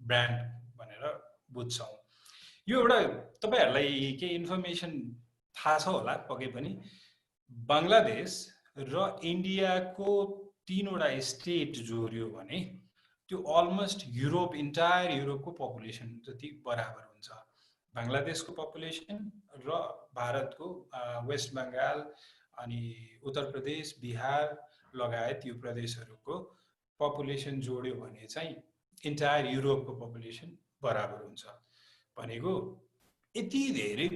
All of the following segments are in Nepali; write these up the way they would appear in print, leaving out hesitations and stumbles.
ब्रान्ड भनेर बुझ्छौँ। यो एउटा तपाईहरुलाई के इन्फर्मेसन थाहा छ होला पक्कै पनि, बङ्गलादेश र इन्डियाको 3 वटा स्टेट जोड्यो भने त्यो अलमोस्ट युरोप, इन्टायर युरोपको पपुलेसन जति बराबर हुन्छ। बङ्गलादेशको पपुलेसन र भारतको वेस्ट बङ्गाल अनि उत्तर प्रदेश, बिहार लगायत यो प्रदेशहरूको पपुलेसन जोड्यो भने चाहिँ इन्टायर युरोपको पपुलेसन बराबर हुन्छ। भनेको यति धेरै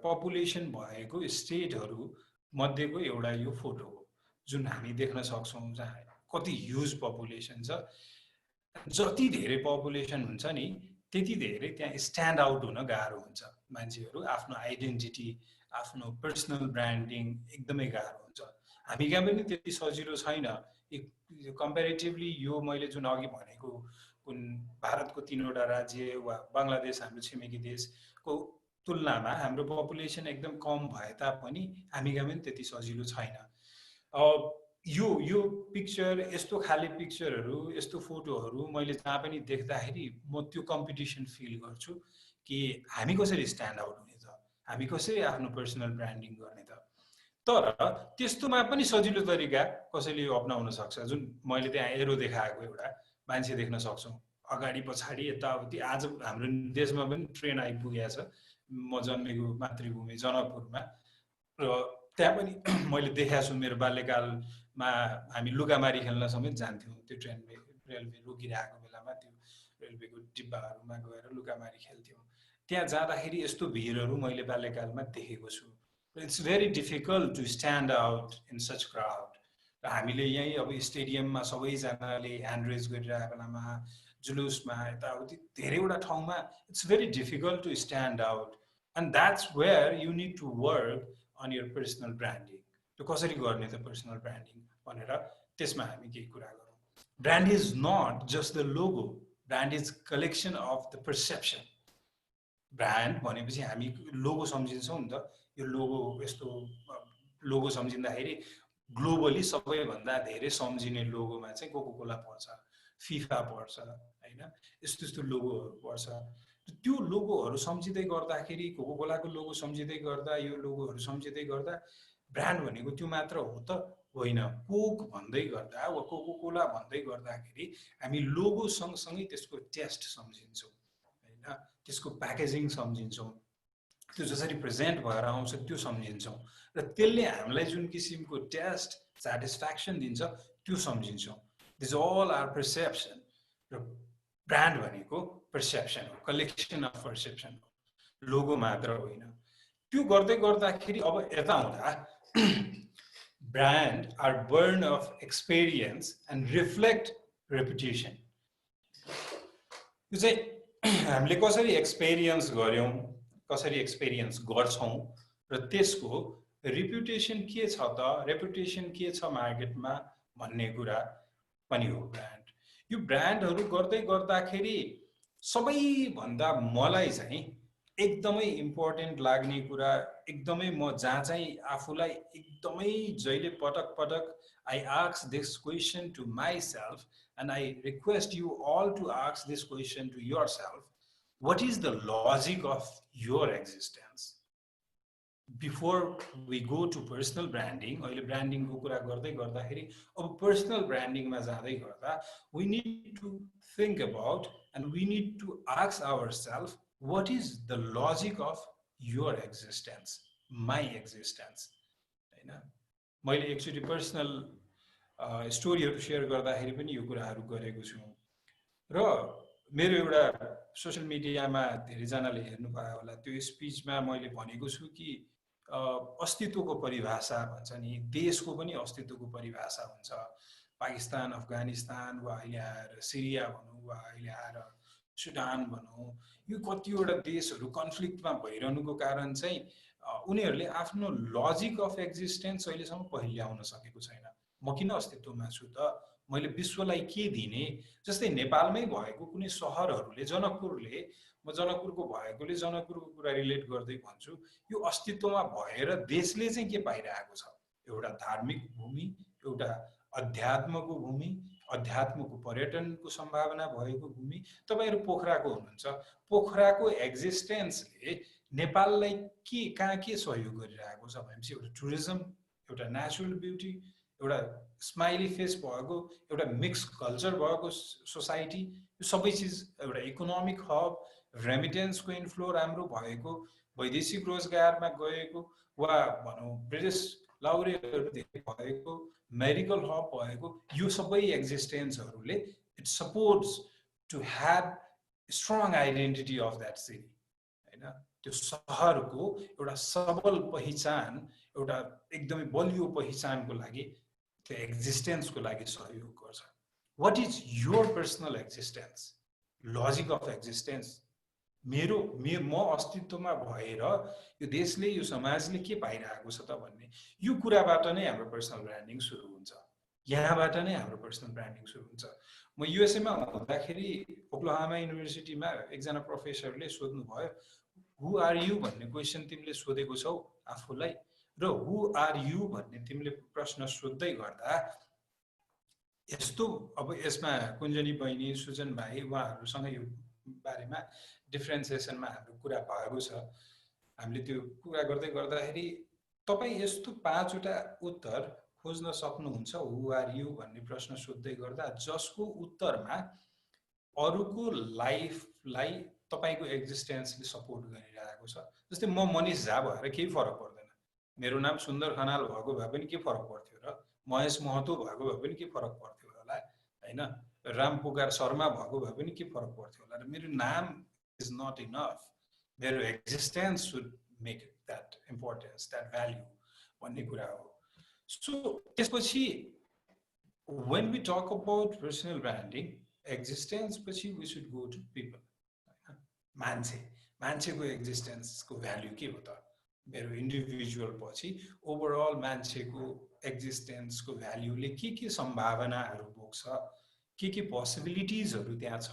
पपुलेसन भएको स्टेटहरू मध्येको एउटा यो फोटो हो जुन हामी देख्न सक्छौँ, जहाँ कति ह्युज पपुलेसन छ। जति धेरै पपुलेसन हुन्छ नि त्यति धेरै त्यहाँ स्ट्यान्ड आउट हुन गाह्रो हुन्छ। मान्छेहरू आफ्नो आइडेन्टिटी, आफ्नो पर्सनल ब्रान्डिङ एकदमै गाह्रो हुन्छ। हामी कहाँ पनि त्यति सजिलो छैन। कम्पेरिटिभली यो मैले जुन अघि भनेको कुन भारतको 3 वटा राज्य वा बङ्गलादेश हाम्रो छिमेकी देशको तुलनामा हाम्रो पपुलेसन एकदम कम भए तापनि हामी कहाँ पनि त्यति सजिलो छैन। यो पिक्चर, यस्तो खाले पिक्चरहरू, यस्तो फोटोहरू मैले जहाँ पनि देख्दाखेरि म त्यो कम्पिटिसन फिल गर्छु कि हामी कसरी स्ट्यान्ड आउट हुने त, हामी कसरी आफ्नो पर्सनल ब्रान्डिङ गर्ने त। तर त्यस्तोमा पनि सजिलो तरिका कसैले यो अपनाउन सक्छ। जुन मैले त्यहाँ एरो देखाएको एउटा मान्छे देख्न सक्छौँ, अगाडि पछाडि यताउति। आज हाम्रो देशमा पनि ट्रेन आइपुगेको छ। म जन्मेको मातृभूमि जनकपुरमा, र त्यहाँ पनि मैले देखाएको छु। मेरो बाल्यकालमा हामी लुकामारी खेल्न समेत जान्थ्यौँ। त्यो रेलवे रोकिरहेको बेलामा त्यो रेलवेको डिब्बाहरूमा गएर लुकामारी खेल्थ्यौँ। त्यहाँ जाँदाखेरि यस्तो भिडहरू मैले बाल्यकालमा देखेको छु। It's very difficult to stand out in such crowd. र हामीले यहीँ अब स्टेडियममा सबैजनाले ह्यान्ड रेज गरिरहेको बेलामा, जुलुसमा, यताउति धेरैवटा ठाउँमा it's very difficult to stand out. And that's where you need to work on your personal branding. त्यो कसरी गर्ने त पर्सनल ब्रान्डिङ भनेर त्यसमा हामी केही कुरा गरौँ। Brand is not just the logo, brand is collection of the perception. Brand भनेपछि हामी लोगो सम्झिन्छौँ नि त। यो लोगो, यस्तो लोगो सम्झिँदाखेरि ग्लोबली सबैभन्दा धेरै सम्झिने लोगोमा चाहिँ कोकोकोला पर्छ, फिफा पर्छ, हैन? यस्तो यस्तो लोगोहरू पर्छ। त्यो लोगोहरू सम्झिँदै गर्दाखेरि, कोकोकोलाको लोगो सम्झिँदै गर्दा, यो लोगोहरू सम्झिँदै गर्दा ब्रान्ड भनेको त्यो मात्र हो त होइन। कोक भन्दै गर्दा वा कोकोकोला भन्दै गर्दाखेरि हामी लोगो सँगसँगै त्यसको टेस्ट सम्झिन्छौँ, हैन? त्यसको प्याकेजिङ सम्झिन्छौँ, त्यो जसरी प्रेजेन्ट भएर आउँछ त्यो सम्झिन्छौँ, र त्यसले हामीलाई जुन किसिमको टेस्ट, सेटिस्फ्याक्सन दिन्छ त्यो सम्झिन्छौँ। This all are perception. र ब्रान्ड भनेको पर्सेप्सन हो, कलेक्सन अफ पर्सेप्सन हो, लोगो मात्र होइन। त्यो गर्दै गर्दाखेरि अब यता आउँदा brand are born of experience and reflect reputation. यो चाहिँ हामीले कसरी एक्सपिरियन्स गऱ्यौँ, कसरी एक्सपिरियन्स गर्छौँ, र त्यसको रेपुटेसन के छ त, रेपुटेसन के छ मार्केटमा भन्ने कुरा पनि हो ब्रान्ड। यो ब्रान्डहरू गर्दै गर्दाखेरि सबैभन्दा मलाई चाहिँ एकदमै इम्पोर्टेन्ट लाग्ने कुरा, एकदमै म जहाँ चाहिँ आफूलाई एकदमै जहिले पटक पटक I ask this question to myself and I request you all to ask this question to yourself, what is the logic of your existence? Before we go to personal branding, अहिले ब्रान्डिङको कुरा गर्दै गर्दाखेरि अब पर्सनल ब्रान्डिङमा जाँदै गर्दा we need to think about and we need to ask ourselves, what is the logic of your existence, my existence, हैन? मैले एक्चुअली पर्सनल स्टोरीहरू सेयर गर्दाखेरि पनि यो कुराहरू गरेको छु। र मेरो एउटा सोशल मिडियामा धेरैजनाले हेर्नुभयो होला, त्यो स्पिचमा मैले भनेको छु कि अस्तित्वको परिभाषा भन्छ नि, देशको पनि अस्तित्वको परिभाषा हुन्छ। पाकिस्तान, अफगानिस्तान, वा अहिले आएर सिरिया भनौँ, वा अहिले आएर सुडान भनौँ, यो कतिवटा देशहरू कन्फ्लिक्टमा भइरहनुको कारण चाहिँ उनीहरूले आफ्नो लजिक अफ एक्जिस्टेन्स अहिलेसम्म पहिल्याउन सकेको छैन। म किन अस्तित्वमा छु त, मैले विश्वलाई के दिने? जस्तै नेपालमै भएको कुनै सहरहरूले, जनकपुरले, म जनकपुरको भएकोले जनकपुरको कुरा रिलेट गर्दै भन्छु, यो अस्तित्वमा भएर देशले चाहिँ के पाइरहेको छ? एउटा धार्मिक भूमि, एउटा अध्यात्मको भूमि, अध्यात्मको पर्यटनको सम्भावना भएको भूमि। तपाईहरु पोखराको हुनुहुन्छ, पोखराको एक्जिस्टेन्सले नेपाललाई कहाँ के सहयोग गरिरहेको छ भनेपछि एउटा टुरिज्म, एउटा नेचुरल ब्युटी, एउटा स्माइली फेस भएको, एउटा मिक्स कल्चर भएको सोसाइटी, यो सबै चिज, एउटा इकोनोमिक हब, रेमिटेन्सको इन्फ्लो राम्रो भएको, वैदेशिक रोजगारमा गएको, वा भनौँ ब्रिटिस लाउरेटहरू धेरै भएको, मेडिकल हब भएको, यो सबै एक्जिस्टेन्सहरूले it supports to have strong identity of that city हैन। त्यो सहरको एउटा सबल पहिचान, एउटा एकदमै बलियो पहिचानको लागि, त्यो एक्जिस्टेन्सको लागि सहयोग गर्छ। What is your personal existence, logic of existence? म अस्तित्वमा भएर यो देशले, यो समाजले के पाइरहेको छ त भन्ने, यो कुराबाट नै हाम्रो पर्सनल ब्रान्डिङ सुरु हुन्छ। यहाँबाट नै हाम्रो पर्सनल ब्रान्डिङ सुरु हुन्छ। म युएसएमा हुँदाखेरि ओक्लाहोमा युनिभर्सिटीमा एकजना प्रोफेसरले सोध्नु भयो, हु आर यु भन्ने क्वेसन तिमीले सोधेको छौ आफूलाई, र हु आर यु भन्ने तिमीले प्रश्न सोध्दै गर्दा यस्तो, अब यसमा कुञ्जनी बहिनी, सुजन भाइ, उहाँहरूसँग यो बारेमा डिफ्रेन्सिएसनमा हाम्रो कुरा भएको छ। हामीले त्यो कुरा गर्दै गर्दाखेरि तपाईँ यस्तो 5 वटा उत्तर खोज्न सक्नुहुन्छ हु आर यु भन्ने प्रश्न सोध्दै गर्दा, जसको उत्तरमा अरूको लाइफलाई तपाईको एक्जिस्टेन्सले सपोर्ट गरिरहेको छ। जस्तै म मनिष झा भएर केही फरक पर्दैन, मेरो नाम सुन्दर खनाल भएको भए पनि के फरक पर्थ्यो र, महेश महतो भएको भए पनि के फरक पर्थ्यो होला हैन, राम पुकार शर्मा भएको भए पनि के फरक पर्थ्यो होला। र मेरो नाम इज नट इनफ, मेरो existence should make that importance, that value भन्ने कुरा हो। सो त्यसपछि when we talk about personal branding, existence पछि we should go to people. मान्छेको एक्जिस्टेन्सको भ्याल्यु के हो त? मेरो इन्डिभिजुअल पछि ओभरअल मान्छेको एक्जिस्टेन्सको भ्याल्युले के सम्भावनाहरू बोक्छ, के पोसिबिलिटिजहरू त्यहाँ छ,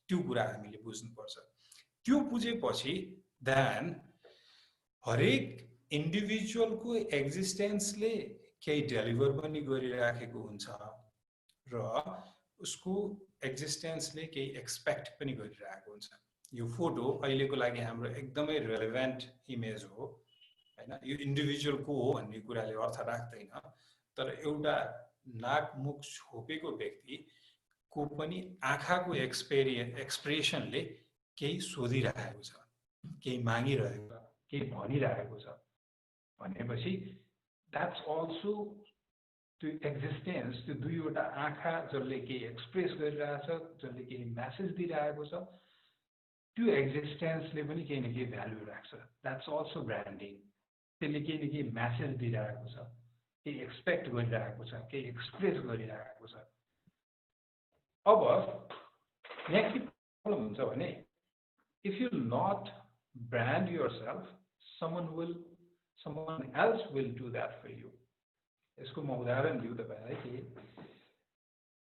त्यो कुरा हामीले बुझ्नुपर्छ। त्यो बुझेपछि देन हरेक इन्डिभिजुअलको एक्जिस्टेन्सले केही डेलिभर पनि गरिराखेको हुन्छ र उसको एक्जिस्टेन्सले केही एक्सपेक्ट पनि गरिरहेको हुन्छ। यो फोटो अहिलेको लागि हाम्रो एकदमै रेलेभेन्ट इमेज हो हैन, यो इन्डिभिजुअल को हो भन्ने कुराले अर्थ राख्दैन, तर एउटा नाक मुख छोपेको व्यक्ति को पनि आँखाको एक्सप्रेसनले केही सोधिरहेको छ, केही मागिरहेको छ, केही भनिरहेको छ भनेपछि that's also त्यो एक्जिस्टेन्स, त्यो दुईवटा आँखा जसले केही एक्सप्रेस गरिरहेछ, जसले केही मेसेज दिइरहेको छ, त्यो एक्जिस्टेन्सले पनि केही न केही भ्यालु राख्छ। That's also branding. त्यसले केही न केही मेसेज दिइरहेको छ, केही एक्सपेक्ट गरिरहेको छ, केही एक्सप्रेस गरिरहेको छ। अब यहाँ के प्रब्लम हुन्छ भने, if you not brand yourself, someone else will do that for you. यसको म उदाहरण दिउँ तपाईलाई कि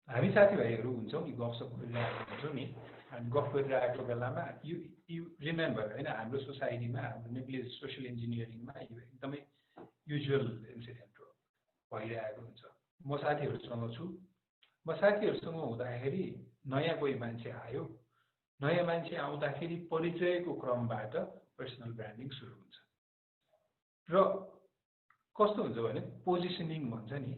हामी साथीभाइहरू हुन्छौँ नि, गफसफ गरिरहेको हुन्छौँ नि, हामी गफ गरिरहेको बेलामा यु रिमेम्बर हैन, हाम्रो सोसाइटीमा, हाम्रो नेपाली सोशल इन्जिनियरिङमा यो एकदमै युजुअल इन्सिडेन्ट हो, भइरहेको हुन्छ। म साथीहरूसँग छु, म साथीहरूसँग हुँदाखेरि नयाँ कोही मान्छे आयो, नयाँ मान्छे आउँदाखेरि परिचयको क्रमबाट पर्सनल ब्रान्डिङ सुरु हुन्छ। र कस्तो हुन्छ भने पोजिसनिङ भन्छ नि,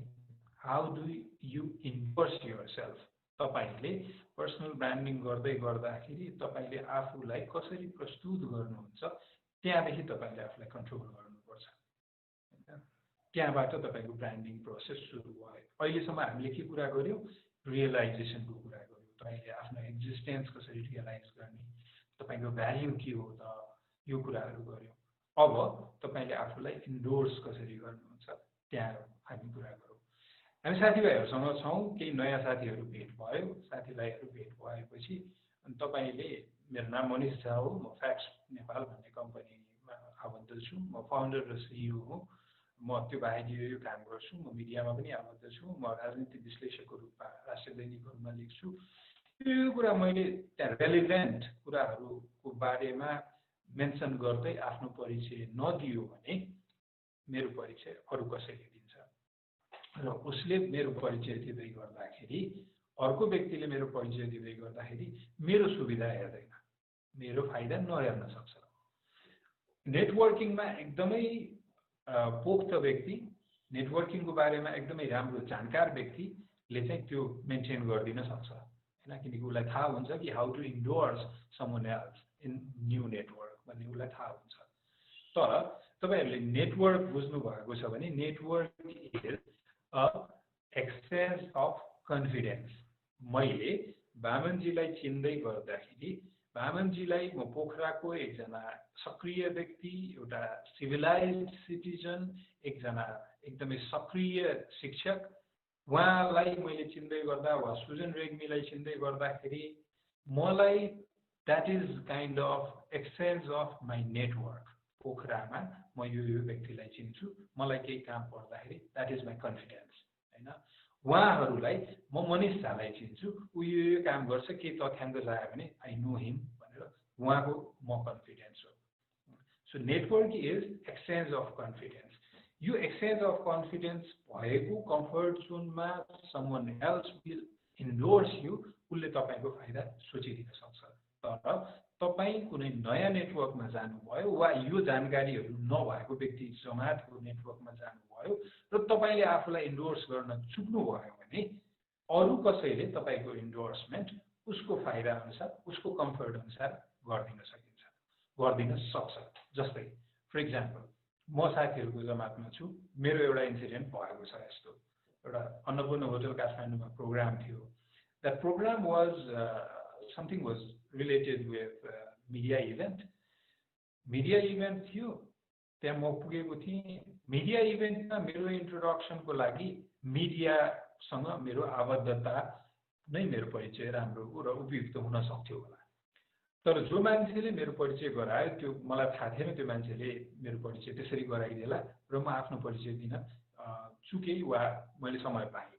how do you inverse yourself. तपाईले पर्सनल ब्रान्डिङ गर्दै गर्दाखेरि तपाईले आफूलाई कसरी प्रस्तुत गर्नुहुन्छ, त्यहाँदेखि तपाईले आफूलाई कन्ट्रोल गर्नुपर्छ। त्यहाँबाट तपाईको ब्रान्डिङ प्रोसेस सुरु भयो। अहिलेसम्म हामीले के कुरा गर्यौं? रियलाइजेसनको कुरा गर्यौं। तपाईले आफ्नो एक्जिस्टेन्स कसरी रियलाइज गर्ने, तपाईको भ्याल्यु के हो त, यो कुराहरू गर्यौं। अब तपाईले आफूलाई इन्डोर्स कसरी गर्नुहुन्छ, त्यहाँ हामी कुरा गरौँ। हामी साथीभाइहरूसँग छौँ, केही नयाँ साथीहरू भेट भयो, साथीभाइहरू भेट भएपछि अनि तपाईले, मेरो नाम मनिष झा हो, म फ्याक्स नेपाल भन्ने कम्पनीमा आबद्ध छु, म फाउन्डर र सिइओ हो, म त्यो बाहेक यो काम गर्छु, म मिडियामा पनि आबद्ध छु, म राजनीतिक विश्लेषकको रूपमा राष्ट्रिय दैनिकहरूमा लेख्छु। यो कुरा मैले त्यहाँ रेलिभेन्ट कुराहरूको बारेमा मेन्सन गर्दै आफ्नो परिचय नदियो भने मेरो परिचय अरू कसैले दिन्छ र उसले मेरो परिचय दिँदै गर्दाखेरि अर्को व्यक्तिले मेरो परिचय दिँदै गर्दाखेरि मेरो सुविधा हेर्दैन, मेरो फाइदा नहेर्न सक्छ। नेटवर्किङमा एकदमै पोख्त व्यक्ति, नेटवर्किङको बारेमा एकदमै राम्रो जानकार व्यक्तिले चाहिँ त्यो मेन्टेन गरिदिन सक्छ हैन, किनकि उसलाई थाहा हुन्छ कि how to endorse someone else in new network भन्ने उसलाई थाहा हुन्छ। तर तपाईहरुले नेटवर्क बुझ्नु भएको छ भने network is a exchange of confidence. मैले वामनजीलाई चिन्दै गर्दाखेरि वामनजीलाई म पोखराको एकजना सक्रिय व्यक्ति, एउटा सिभिलाइज्ड सिटिजन, एकजना एकदमै सक्रिय शिक्षक, उहाँलाई मैले चिन्दै गर्दा वा सुजन रेग्मीलाई चिन्दै गर्दाखेरि मलाई that is kind of exchange of my network. पोखरामा म यो व्यक्तिलाई चिन्छु, मलाई केही काम पर्दाखेरि द्याट इज माई कन्फिडेन्स हैन। उहाँहरूलाई म मनिष झालाई चिन्छु, ऊ यो काम गर्छ, केही तथ्याङ्क चाहियो भने आई नो हिम भनेर उहाँको म कन्फिडेन्स हो। So network is exchange of confidence. यो एक्सचेन्ज अफ कन्फिडेन्स भएको कम्फर्ट जोनमा someone else will endorse you, उसले तपाईको फाइदा सोचिदिन सक्छ। तर तपाई कुनै नयाँ नेटवर्कमा जानुभयो वा यो जानकारीहरू नभएको व्यक्ति जमातको नेटवर्कमा जानुभयो र तपाईले आफूलाई इन्डोर्स गर्न चुक्नु भयो भने अरु कसैले तपाईको इन्डोर्समेन्ट उसको फाइदा अनुसार, उसको कम्फर्ट अनुसार गर्दिन सक्छ। जस्तै फर एक्जाम्पल म साथीहरुको जमातमा छु, मेरो एउटा इन्सिडेन्ट भएको छ यस्तो। एउटा अन्नपूर्ण होटल काठमाडौँमा प्रोग्राम थियो। That program was something was related with media event. Media event थियो, त्यहाँ म पुगेको थिएँ। मिडिया इभेन्टमा मेरो इन्ट्रोडक्सनको लागि मिडियासँग मेरो आबद्धता नै मेरो परिचय राम्रो र उपयुक्त हुन सक्थ्यो होला। तर जो मान्छेले मेरो परिचय गरायो त्यो मलाई थाहा थिएन, त्यो मान्छेले मेरो परिचय त्यसरी गराइदिएला र म आफ्नो परिचय दिन चुके वा मैले समय पाएँ।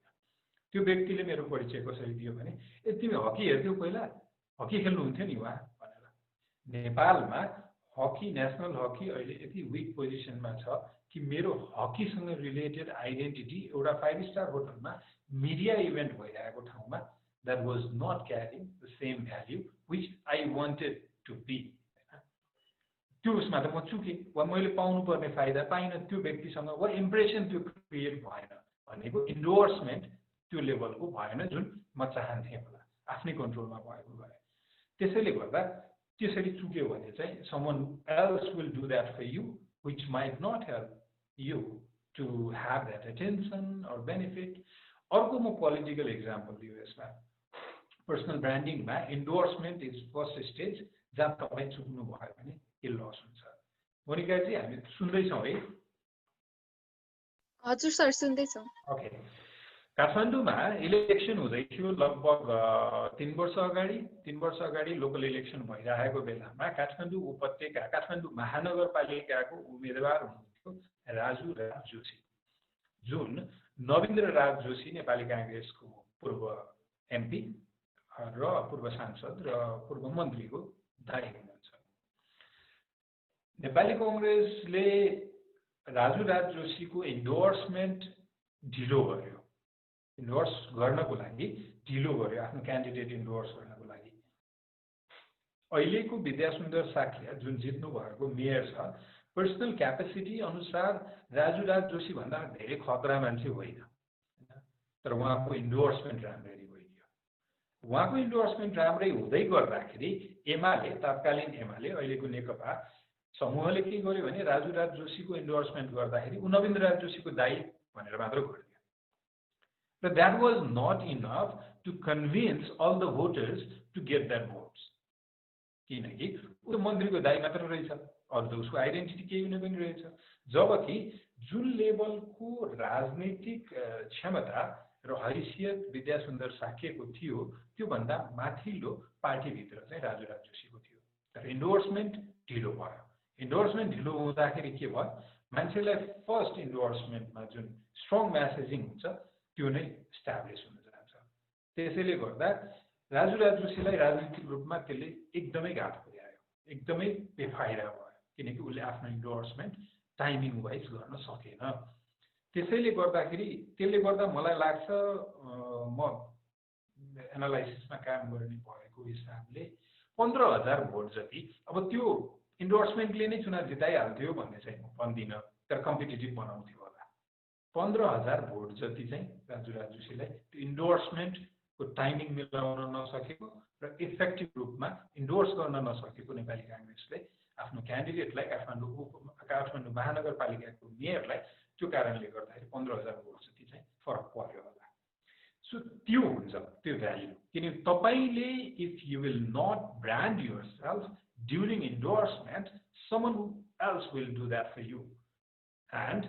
त्यो व्यक्तिले मेरो परिचय कसरी दियो भने तिमी हकी हेर्थ्यौ पहिला, हकी खेल्नुहुन्थ्यो नि वा भनेर। नेपालमा हकी, नेसनल हकी अहिले यति विक पोजिसनमा छ कि मेरो हकीसँग रिलेटेड आइडेन्टिटी एउटा 5 स्टार होटलमा मिडिया इभेन्ट भइरहेको ठाउँमा that was not carrying the same value which I wanted to be. त्यो उसमा त म चुके वा मैले पाउनु पर्ने फाइदा पाइन त्यो व्यक्तिसँग, वा इम्प्रेसन त्यो क्रिएट भएन भनेको इन्डोर्समेन्ट त्यो लेभलको भएन जुन म चाहन्थे होला, आफ्नै कन्ट्रोलमा भएको भए। त्यसैले गर्दा त्यसरी चुक्यो भने चाहिँ someone else will do that for you which might not help you to have that attention or benefit. अर्को म पोलिटिकल एक्जाम्पल दियो यसमा। पर्सनल ब्रान्डिङमा इन्डोर्समेन्ट इज फर्स्ट स्टेज, जहाँ तपाईँ चुक्नु भयो भने के लस हुन्छ। मोनिकाजी हामी सुन्दैछौँ है? हजुर सर, सुन्दैछौँ। ओके। काठमाडौँमा इलेक्सन हुँदै थियो लगभग 3 वर्ष अगाडि लोकल इलेक्सन भइरहेको बेलामा काठमाडौँ उपत्यका, काठमाडौँ महानगरपालिकाको उम्मेदवार हुनुहुन्थ्यो राजु राज जोशी, जुन नवीन्द्र राज जोशी नेपाली कांग्रेसको पूर्व एमपी र पूर्व सांसद र पूर्व मन्त्रीको दाइ हुनुहुन्छ। नेपाली कांग्रेसले राजु राज जोशीको इन्डोर्समेन्ट ढिलो गर्यो, इन्डोर्स गर्नको लागि ढिलो गर्यो, आफ्नो क्यान्डिडेट इन्डोर्स गर्नको लागि। अहिलेको विद्यासुन्दर साख्या जुन जित्नु भएको मेयर छ, पर्सनल क्यापेसिटी अनुसार राजु राज जोशी भन्दा धेरै खतरा मान्छे होइन, तर उहाँको इन्डोर्समेन्ट राम्ररी भइदियो। उहाँको इन्डोर्समेन्ट राम्रै हुँदै गर्दाखेरि तत्कालीन एमाले अहिलेको नेकपा समूहले के गर्यो भने राजु राज जोशीको इन्डोर्समेन्ट गर्दाखेरि नवीन्द्र राज जोशीको दाइ भनेर मात्र गरिदियो। र that was not enough to convince all the voters to get that votes, किनकि ऊ मन्त्रीको दाइ मात्र रहेछ, अरू त उसको आइडेन्टिटी केही पनि रहेछ। जबकि जुन लेभलको राजनैतिक क्षमता र हैसियत विद्यासुन्दर साक्यको थियो त्योभन्दा माथिल्लो पार्टीभित्र चाहिँ राजु राज जोशीको थियो। तर इन्डोर्समेन्ट ढिलो भयो। इन्डोर्समेन्ट ढिलो हुँदाखेरि के भयो, मान्छेलाई फर्स्ट इन्डोर्समेन्टमा जुन स्ट्रङ म्यासेजिङ हुन्छ त्यो नै इस्टाब्लिस हुन जान्छ। त्यसैले गर्दा राजु राज जोशीलाई राजनीतिक रूपमा त्यसले एकदमै घात पुर्यायो, एकदमै बेफाइदा भयो, किनकि उसले आफ्नो इन्डोर्समेन्ट टाइमिङ वाइज गर्न सकेन। त्यसैले गर्दाखेरि त्यसले गर्दा मलाई लाग्छ म एनालाइसिसमा काम गर्ने भएको हिसाबले 15,000 भोट जति, अब त्यो इन्डोर्समेन्टले नै चुनाव जिताइहाल्थ्यो भन्ने चाहिँ म भन्दिनँ, तर कम्पिटिटिभ बनाउँथ्यो होला। 15,000 भोट जति चाहिँ राजु राजुसीलाई त्यो इन्डोर्समेन्टको टाइमिङ मिलाउन नसकेको र इफेक्टिभ रूपमा इन्डोर्स गर्न नसकेको नेपाली काङ्ग्रेसले आफ्नो क्यान्डिडेटलाई काठमाडौँ महानगरपालिकाको मेयरलाई त्यो कारणले गर्दाखेरि 15,000 भोट जति चाहिँ फरक पर्यो होला। सो त्यो हुन्छ त्यो भ्याल्यु, किनकि तपाईँले if you will not brand yourself during endorsement, someone else will do that for you, and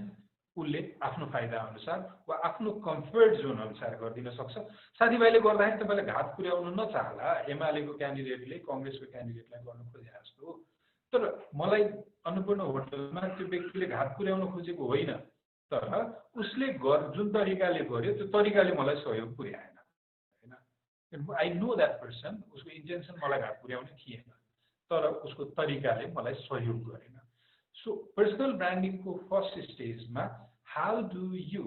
उसले आफ्नो फाइदा अनुसार वा आफ्नो कम्फर्ट जोन अनुसार गरिदिन सक्छ। साथीभाइले गर्दाखेरि तपाईँलाई घात पुर्याउनु नचाहला, एमालेको क्यान्डिडेटले कङ्ग्रेसको क्यान्डिडेटलाई गर्नु खोजे जस्तो, तर मलाई अन्नपूर्ण होटलमा त्यो व्यक्तिले घात पुर्याउन खोजेको होइन, तर उसले जुन तरिकाले गर्यो त्यो तरिकाले मलाई सहयोग पुर्याएन होइन। आई नो द्याट पर्सन, उसको इन्टेन्सन मलाई घात पुर्याउने थिएन, तर उसको तरिकाले मलाई सहयोग गरेन। सो पर्सनल ब्रान्डिङको फर्स्ट स्टेजमा how do you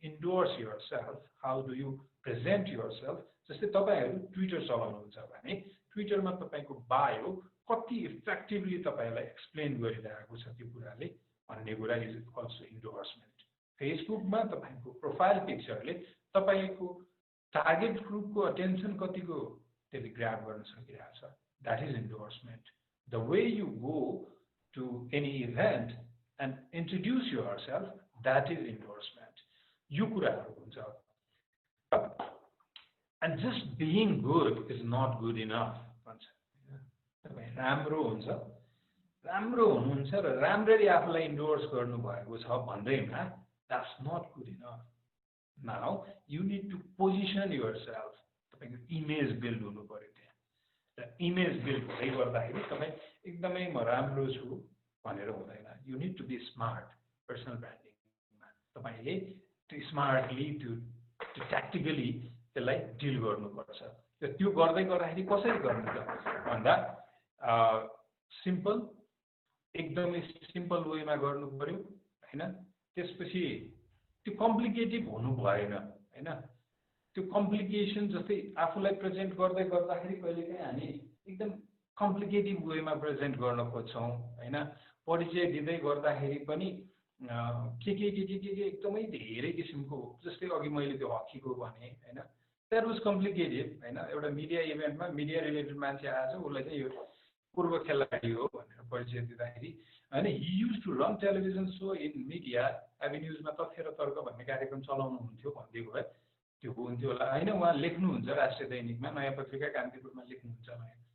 endorse yourself, how do you present yourself. जस्तै तपाईँहरू ट्विटर चलाउनुहुन्छ भने ट्विटरमा तपाईँको बायो कति इफेक्टिभली तपाईँलाई एक्सप्लेन गरिरहेको छ त्यो कुराले भन्ने कुरा इज अल्सो इन्डोर्समेन्ट। फेसबुकमा तपाईँको प्रोफाइल पिक्चरले तपाईँको टार्गेट ग्रुपको अटेन्सन कतिको त्यसले ग्राब गर्न सकिरहेछ, that is endorsement. The way you go to any event and introduce yourself, that is endorsement. You कुराहरु हुन्छ। And just being good is not good enough भन्छ। तपाई राम्रो हुनुहुन्छ र राम्ररी आफूलाई इन्डोर्स गर्नु भएको छ भन्दैमा that's not good enough. Now you need to position yourself. तपाईको इमेज बिल्ड हुनु पर्यो त्यहाँ। र इमेज बिल्ड हुँदै गर्दाखेरि तपाई एकदमै म राम्रो छु भनेर हुँदैन। You need to be smart personal ब्रान्डिङमा। तपाईले त्यो स्मार्टली त्यो ट्याक्टिकली त्यसलाई डिल गर्नुपर्छ। त्यो गर्दै गर्दाखेरि कसरी गर्नु त भन्दा सिम्पल, एकदमै सिम्पल वेमा गर्नु पर्यो हैन। त्यसपछि त्यो कम्प्लिकेटेड हुनु भएन हैन। त्यो कम्प्लिकेसन जस्तै आफूलाई प्रेजेन्ट गर्दै गर्दाखेरि कहिलेकाहीँ हामी एकदम कम्प्लिकेटेड वेमा प्रेजेन्ट गर्न खोज्छौँ हैन। परिचय दिँदै गर्दाखेरि पनि के एकदमै धेरै किसिमको, जस्तै अघि मैले त्यो हकीको भने हैन, द्याट वाज कम्प्लिकेटेड हैन। एउटा मिडिया इभेन्टमा मिडिया रिलेटेड मान्छे आएछ, उसलाई चाहिँ यो पूर्व खेलाडी हो भनेर परिचय दिँदाखेरि हैन, he use to run television show in media एभिन्युजमा तथ्य र तर्क भन्ने कार्यक्रम चलाउनु हुन्थ्यो भनिदिएको भए त्यो हुन्थ्यो होला हैन। उहाँ लेख्नुहुन्छ राष्ट्रिय दैनिकमा, नयाँ पत्रिका कान्तिपुरमा लेख्नुहुन्छ,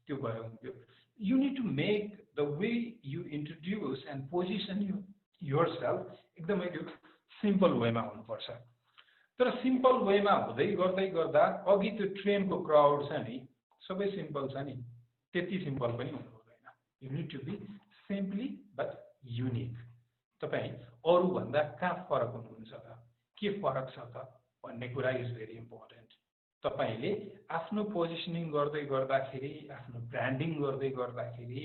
त्यो भयो हुन्थ्यो। You need to make the way you introduce and position yourself एकदमै त्यो सिम्पल वेमा हुनुपर्छ। तर सिम्पल वेमा हुँदै गर्दै गर्दा अघि त्यो ट्रेनको क्राउड छ नि, सबै सिम्पल छ नि, त्यति सिम्पल पनि हुनु हुँदैन। You need to be simply but unique. तपाईँ अरू भन्दा कहाँ फरक हुनुहुन्छ त, के फरक छ त भन्ने कुरा इज भेरी इम्पोर्टेन्ट। तपाईले आफ्नो पोजिसनिङ गर्दै गर्दाखेरि, आफ्नो ब्रान्डिङ गर्दै गर्दाखेरि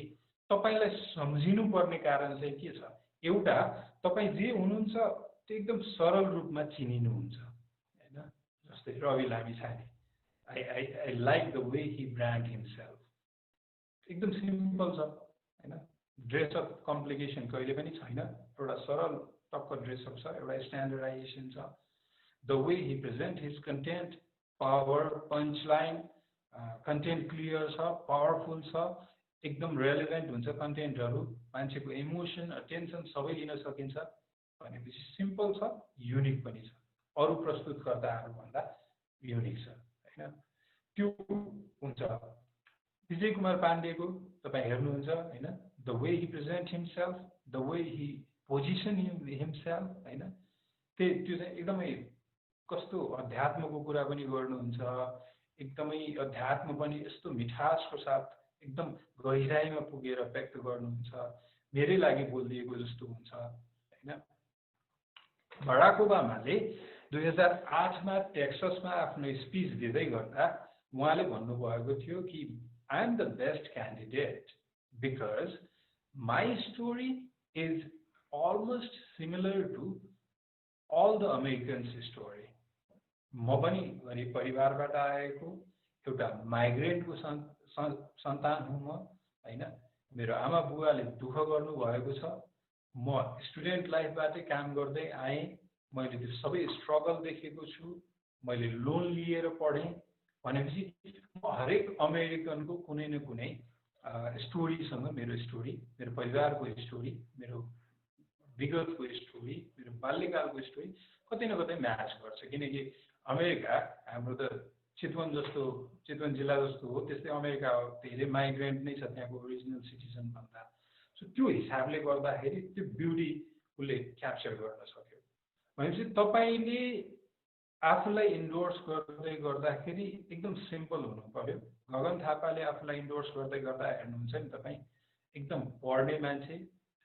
तपाईलाई सम्झिनु पर्ने कारण चाहिँ के छ? एउटा, तपाईँ जे हुनुहुन्छ त्यो एकदम सरल रूपमा चिनिनुहुन्छ हैन। जस्तै Ravi Lamichhane, I like the way he brand himself, एकदम सिम्पल छ हैन। ड्रेसअप कम्प्लिकेसन कहिले पनि छैन, एउटा सरल टक्क ड्रेसअप छ, एउटा स्ट्यान्डर्डाइजेसन छ। The way he present his content, power, punchline, content clear छ, पावरफुल छ, एकदम रेलेभेन्ट हुन्छ कन्टेन्टहरू, मान्छेको इमोसन अटेन्सन सबै लिन सकिन्छ भनेपछि सिम्पल छ, युनिक पनि छ, अरू प्रस्तुतकर्ताहरू भन्दा युनिक छ हैन। त्यो हुन्छ। विजय कुमार पाण्डेको तपाईँ हेर्नुहुन्छ हैन, the way he present himself, the way Hee position himself हैन, त्यो चाहिँ एकदमै कस्तो अध्यात्मको कुरा पनि गर्नुहुन्छ, एकदमै अध्यात्म पनि यस्तो मिठासको साथ एकदम गहिराइमा पुगेर व्यक्त गर्नुहुन्छ, मेरै लागि बोलिदिएको जस्तो हुन्छ हैन। बराक ओबामाले 2008मा टेक्ससमा आफ्नो स्पिच दिँदै गर्दा उहाँले भन्नुभएको थियो कि I am the best candidate because my story is almost similar to all the Americans story. म पनि गरिब परिवारबाट आएको, एउटा माइग्रेन्टको सन्तान हुँ म हैन मेरो आमा बुवाले दुःख गर्नु भएको छ म स्टुडेन्ट लाइफबाटै काम गर्दै आएँ मैले त्यो सबै स्ट्रगल देखेको छु मैले लोन लिएर पढेँ भनेपछि म हरेक अमेरिकनको कुनै न कुनै स्टोरीसँग मेरो स्टोरी मेरो परिवारको स्टोरी मेरो विगतको स्टोरी मेरो बाल्यकालको स्टोरी कतै न कतै म्याच गर्छ किनकि अमेरिका हाम्रो त चितवन जिल्ला जस्तो हो त्यस्तै अमेरिका धेरै माइग्रेन्ट नै छ त्यहाँको ओरिजिनल सिटिजन भन्दा सो त्यो हिसाबले गर्दाखेरि त्यो ब्युटी उसले क्याप्चर गर्न सक्यो भनेपछि तपाईँले आफूलाई इन्डोर्स गर्दै गर्दाखेरि एकदम सिम्पल हुनु पर्यो गगन थापाले आफूलाई इन्डोर्स गर्दै गर्दा हेर्नुहुन्छ नि तपाईँ एकदम पढ्ने मान्छे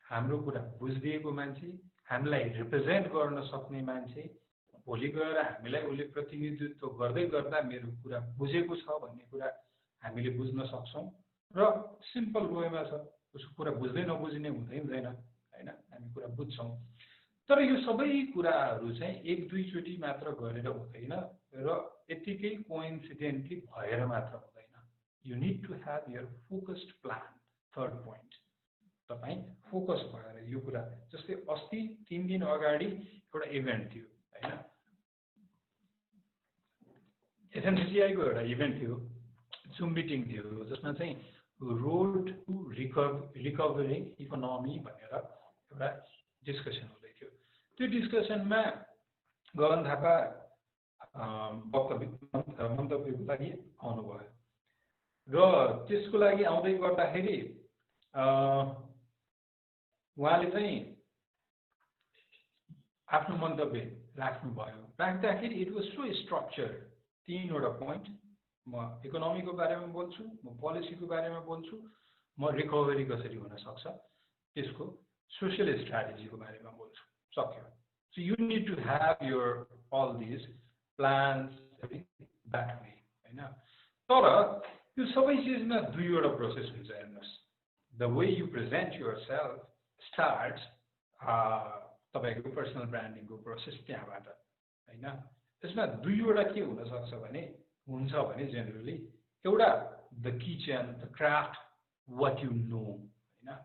हाम्रो कुरा बुझिदिएको मान्छे हामीलाई रिप्रेजेन्ट गर्न सक्ने मान्छे भोलि गएर हामीलाई उसले प्रतिनिधित्व गर्दै गर्दा मेरो कुरा बुझेको छ भन्ने कुरा हामीले बुझ्न सक्छौँ र सिम्पल वेमा छ उसको कुरा बुझ्दै नबुझ्ने हुँदैन हैन हामी कुरा बुझ्छौँ तर यो सबै कुराहरू चाहिँ एक दुईचोटि मात्र गरेर हुँदैन र यतिकै कोइन्सिडेन्टली भएर मात्र हुँदैन you need to have your focused plan third point तपाईँ फोकस भएर यो कुरा जस्तै अस्ति 3 दिन अगाडि एउटा इभेन्ट थियो हैन एफएमसिसीआईको एउटा इभेन्ट थियो जुम मिटिङ थियो जसमा चाहिँ रोड टु रिकभरिङ इकोनोमी भनेर एउटा डिस्कसन हुँदै थियो त्यो डिस्कसनमा गगन थापा मन्तव्यको लागि आउनुभयो र त्यसको लागि आउँदै गर्दाखेरि उहाँले चाहिँ आफ्नो मन्तव्य राख्नुभयो राख्दाखेरि इट वाज सो स्ट्रक्चर 3वटा पोइन्ट म इकोनोमीको बारेमा बोल्छु म पोलिसीको बारेमा बोल्छु म रिकभरी कसरी हुन सक्छ त्यसको सोशल स्ट्र्याटेजीको बारेमा बोल्छु सक्यो so you need to have your all this plans that way हैन तर यो सबै चिजमा दुईवटा प्रोसेस हुन्छ हेर्नुहोस् the way you present yourself starts तपाईँको पर्सनल ब्रान्डिङको प्रोसेस त्यहाँबाट हैन त्यसमा दुईवटा के हुनसक्छ भने हुन्छ भने जेनरली एउटा the kitchen the craft what you know हैन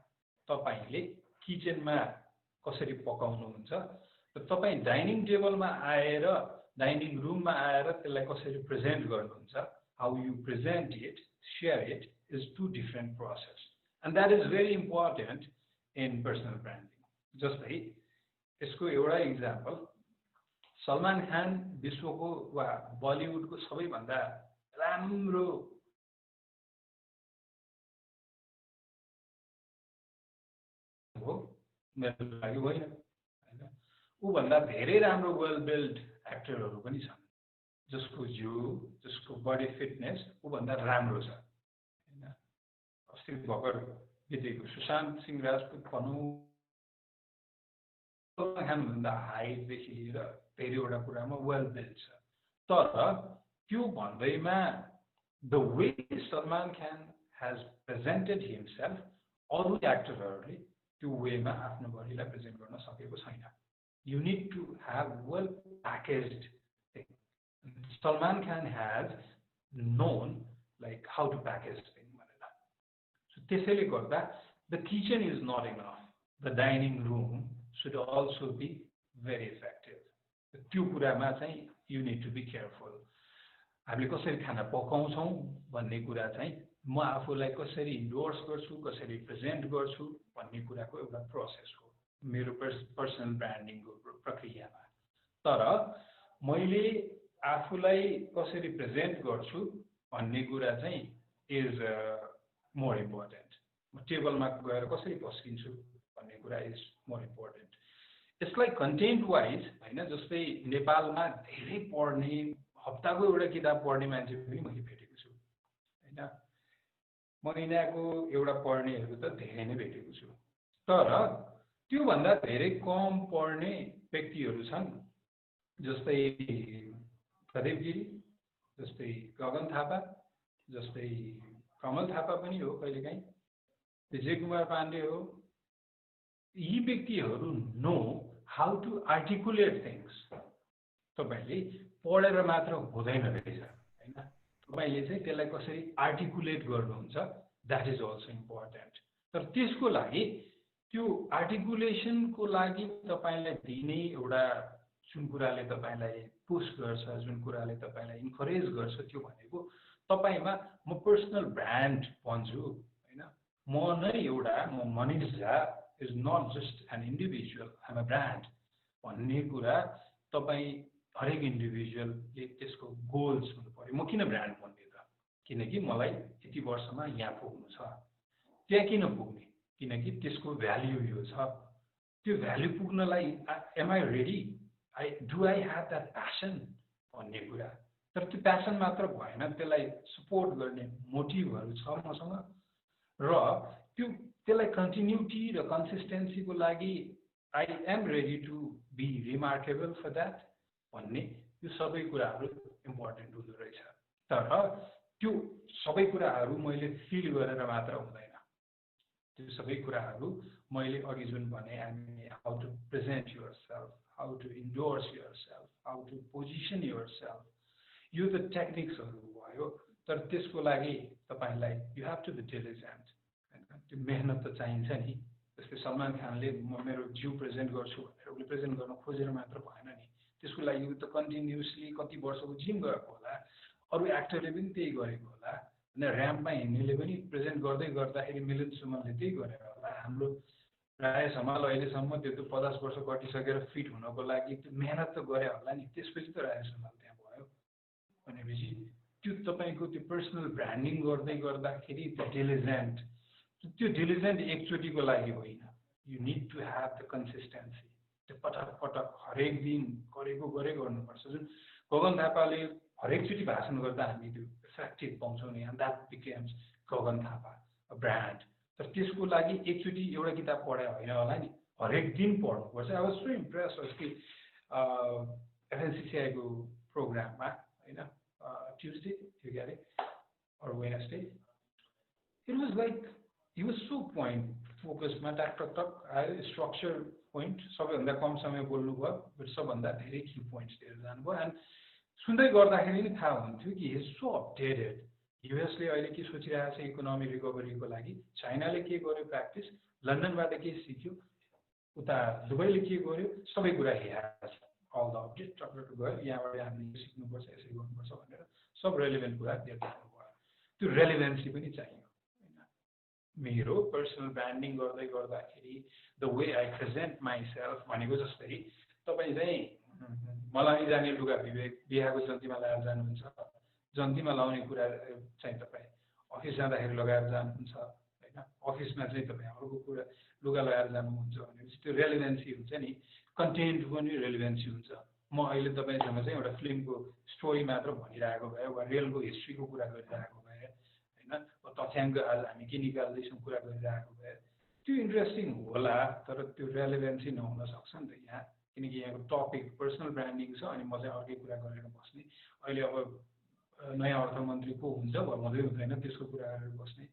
तपाईँले किचनमा कसरी पकाउनुहुन्छ र तपाईँ डाइनिङ टेबलमा आएर डाइनिङ रुममा आएर त्यसलाई कसरी प्रेजेन्ट गर्नुहुन्छ how you present it share it is two different process and that is very important in personal branding जस्तै यसको एउटा इक्जाम्पल सलमान खान विश्वको वा बलिउडको सबैभन्दा राम्रो हो मेरो लागि होइन हैन ऊभन्दा धेरै राम्रो वेल बिल्ड एक्टरहरू पनि छन् जसको जिउ जसको बडी फिटनेस ऊभन्दा राम्रो छ हैन अस्ति भर्खर बितेको सुशान्त सिंह राजपूत भनौँ खानभन्दा हाइटदेखि लिएर धेरैवटा कुरामा वेल बिल्ड छ तर त्यो भन्दैमा the way Salman Khan has presented himself अरू एक्टरहरूले त्यो वेमा आफ्नो बडीलाई प्रेजेन्ट गर्न सकेको छैन you need to have well packaged thing Salman Khan has known like how to package thing भनेर सो त्यसैले गर्दा the kitchen is not enough the dining room should also be very effective. त्यो कुरामा चाहिँ you need to be careful. हामीले कसरी खाना पकाउँछौँ भन्ने कुरा चाहिँ म आफूलाई कसरी इन्डोर्स गर्छु कसरी प्रेजेन्ट गर्छु भन्ने कुराको एउटा प्रोसेस हो मेरो पर्सनल ब्रान्डिङको प्रक्रियामा तर मैले आफूलाई कसरी प्रेजेन्ट गर्छु भन्ने कुरा चाहिँ इज मोर इम्पोर्टेन्ट म टेबलमा गएर कसरी पस्किन्छु भन्ने कुरा इज मोर इम्पोर्टेन्ट यसलाई कन्टेन्ट वाइज हैन जस्तै नेपालमा धेरै पढ्ने हप्ताको एउटा किताब पढ्ने मान्छे पनि मैले भेटेको छु हैन महिनाको एउटा पढ्नेहरू त धेरै नै भेटेको छु तर त्योभन्दा धेरै कम पढ्ने व्यक्तिहरू छन् जस्तै प्रदीप गिरी जस्तै गगन थापा जस्तै कमल थापा पनि हो कहिलेकाहीँ विजय कुमार पाण्डे हो यी व्यक्तिहरू know how to articulate things तपाईँले पढेर मात्र हुँदैन रहेछ हैन तपाईले चाहिँ त्यसलाई कसरी आर्टिकुलेट गर्नुहुन्छ, द्याट इज अल्सो इम्पोर्टेन्ट। तर त्यसको लागि त्यो आर्टिकुलेसनको लागि तपाईलाई दिने एउटा जुन कुराले तपाईलाई पुश गर्छ, जुन कुराले तपाईलाई इन्करेज गर्छ, त्यो भनेको तपाईमा म पर्सनल ब्रान्ड भन्छु हैन। म नै एउटा Manish Jha is not just an individual, I am a brand भन्ने कुरा तपाई हरेक इन्डिभिजुअलले त्यसको गोल्स हुनु पर्यो। म किन ब्रान्ड भन्ने त? किनकि मलाई यति वर्षमा यहाँ पुग्नु छ। त्यहाँ किन पुग्ने? किनकि त्यसको भ्याल्यु यो छ। त्यो भ्याल्यु पुग्नलाई am I ready, do I have that passion भन्ने कुरा। तर त्यो प्यासन मात्र भएन, त्यसलाई सपोर्ट गर्ने मोटिभहरू छ मसँग, र त्यसलाई कन्टिन्युटी र कन्सिस्टेन्सीको लागि I am ready to be remarkable for that भन्ने यो सबै कुराहरू इम्पोर्टेन्ट हुँदो रहेछ। तर त्यो सबै कुराहरू मैले फिल गरेर मात्र हुँदैन। त्यो सबै कुराहरू मैले अघि जुन भने, how to present yourself, how to endorse yourself, how to position yourself, यो त टेक्निक्सहरू भयो। तर त्यसको लागि तपाईलाई you have to be diligent, त्यो मेहनत त चाहिन्छ नि। जस्तै सलमान खानले म मेरो जिउ प्रेजेन्ट गर्छु भनेर उसले प्रेजेन्ट गर्न खोजेर मात्र भएन नि, त्यसको लागि त कन्टिन्युसली कति वर्षको जिम गएको होला। अरू एक्टरले पनि त्यही गरेको होला, अनि ऱ्याम्पमा हिँड्नेले पनि प्रेजेन्ट गर्दै गर्दाखेरि मिलिन्द सुमनले त्यही गरेर होला। हाम्रो राजेश हमाल अहिलेसम्म त्यो 50 वर्ष कटिसकेर फिट हुनको लागि त्यो मेहनत त गरे होला नि, त्यसपछि त राजेश हमाल त्यहाँ भयो भनेपछि त्यो तपाईको त्यो पर्सनल ब्रान्डिङ गर्दै गर्दाखेरि त्यो डिलिजेन्ट एकचोटिको लागि होइन। You need to have the consistency. त्यो पटक पटक हरेक दिन गरेको गर्नुपर्छ। जुन गगन थापाले हरेकचोटि भाषण गर्दा हामी त्यो इफेक्टिभ पाउँछौँ नि, that becomes Gagan Thapa a brand. तर त्यसको लागि एकचोटि एउटा किताब पढाइ होइन होला नि, हरेक दिन पढ्नुपर्छ। आई वाज सो इम्प्रेस अस्ति एफएनसिसिआईको प्रोग्राममा होइन, ट्युजडे थियो क्यारे or Wednesday, it was like he was so point focused मा टक आयो, स्ट्रक्चर पोइन्ट सबैभन्दा कम समय बोल्नु भयो, बट सबभन्दा धेरै की पोइन्ट्स दिएर जानुभयो। एन्ड सुन्दै गर्दाखेरि नि थाहा हुन्थ्यो कि he is so updated। युएसले अहिले के सोचिरहेको छ इकोनोमी रिकभरीको लागि, चाइनाले के गर्यो प्र्याक्टिस, लन्डनबाट के सिक्यो, उता दुबईले के गर्यो, सबै कुरा he has all the update talk गयो। यहाँबाट हामीले सिक्नुपर्छ, यसै गर्नुपर्छ भनेर सब रेलिभेन्ट कुरा दिएर जानुभयो। त्यो रेलिभेन्सी पनि चाहियो। मेरो पर्सनल ब्रान्डिङ गर्दै गर्दाखेरि the way I present myself भनेको जस्तै तपाईँ चाहिँ मलाई जाने लुगा बिहाको जन्तीमा लगाएर जानुहुन्छ, जन्तीमा लाउने कुरा चाहिँ तपाईँ अफिस जाँदाखेरि लगाएर जानुहुन्छ होइन, अफिसमा चाहिँ तपाईँ अर्को कुरा लुगा लगाएर जानुहुन्छ भनेपछि त्यो रेलिभेन्सी हुन्छ नि, कन्टेन्टको पनि रेलिभेन्सी हुन्छ। म अहिले तपाईँसँग चाहिँ एउटा फिल्मको स्टोरी मात्र भनिरहेको भए वा रेलको हिस्ट्रीको कुरा गरिरहेको भए होइन, तथ्याङ्क आज हामी के निकाल्दैछौँ कुरा गरिरहेको भए त्यो इन्ट्रेस्टिङ होला, तर त्यो रेलिभेन्सी नहुन सक्छ नि त यहाँ। किनकि यहाँको टपिक पर्सनल ब्रान्डिङ छ, अनि म चाहिँ अर्कै कुरा गरेर बस्ने। अहिले अब नयाँ अर्थमन्त्री को हुन्छ भन्दै हुँदैन, त्यसको कुरा गरेर बस्ने,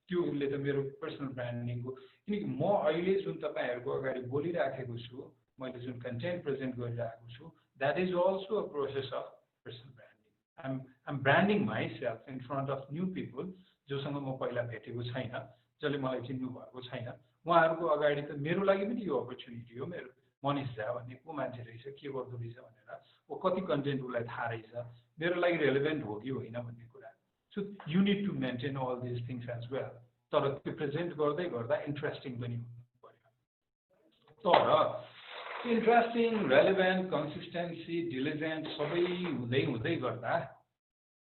त्यो उसले त मेरो पर्सनल ब्रान्डिङको। किनकि म अहिले जुन तपाईँहरूको अगाडि बोलिराखेको छु, मैले जुन कन्टेन्ट प्रेजेन्ट गरिरहेको छु, that is also a process of personal branding. I'm branding myself in front of new people जोसँग म पहिला भेटेको छैन, जसले मलाई चिन्नु भएको छैन, उहाँहरूको अगाडि त मेरो लागि पनि यो अपर्च्युनिटी हो। मेरो मनिष झा भन्ने को मान्छे रहेछ, के गर्दो रहेछ भनेर, ओ कति कन्टेन्ट उसलाई थाहा रहेछ, मेरो लागि रेलिभेन्ट हो कि होइन भन्ने कुरा। So you need to maintain all this things as well. तर त्यो प्रेजेन्ट गर्दै गर्दा इन्ट्रेस्टिङ पनि हुनु पर्यो। तर इन्ट्रेस्टिङ, रेलिभेन्ट, कन्सिस्टेन्सी, डिलिजेन्ट सबै हुँदै गर्दा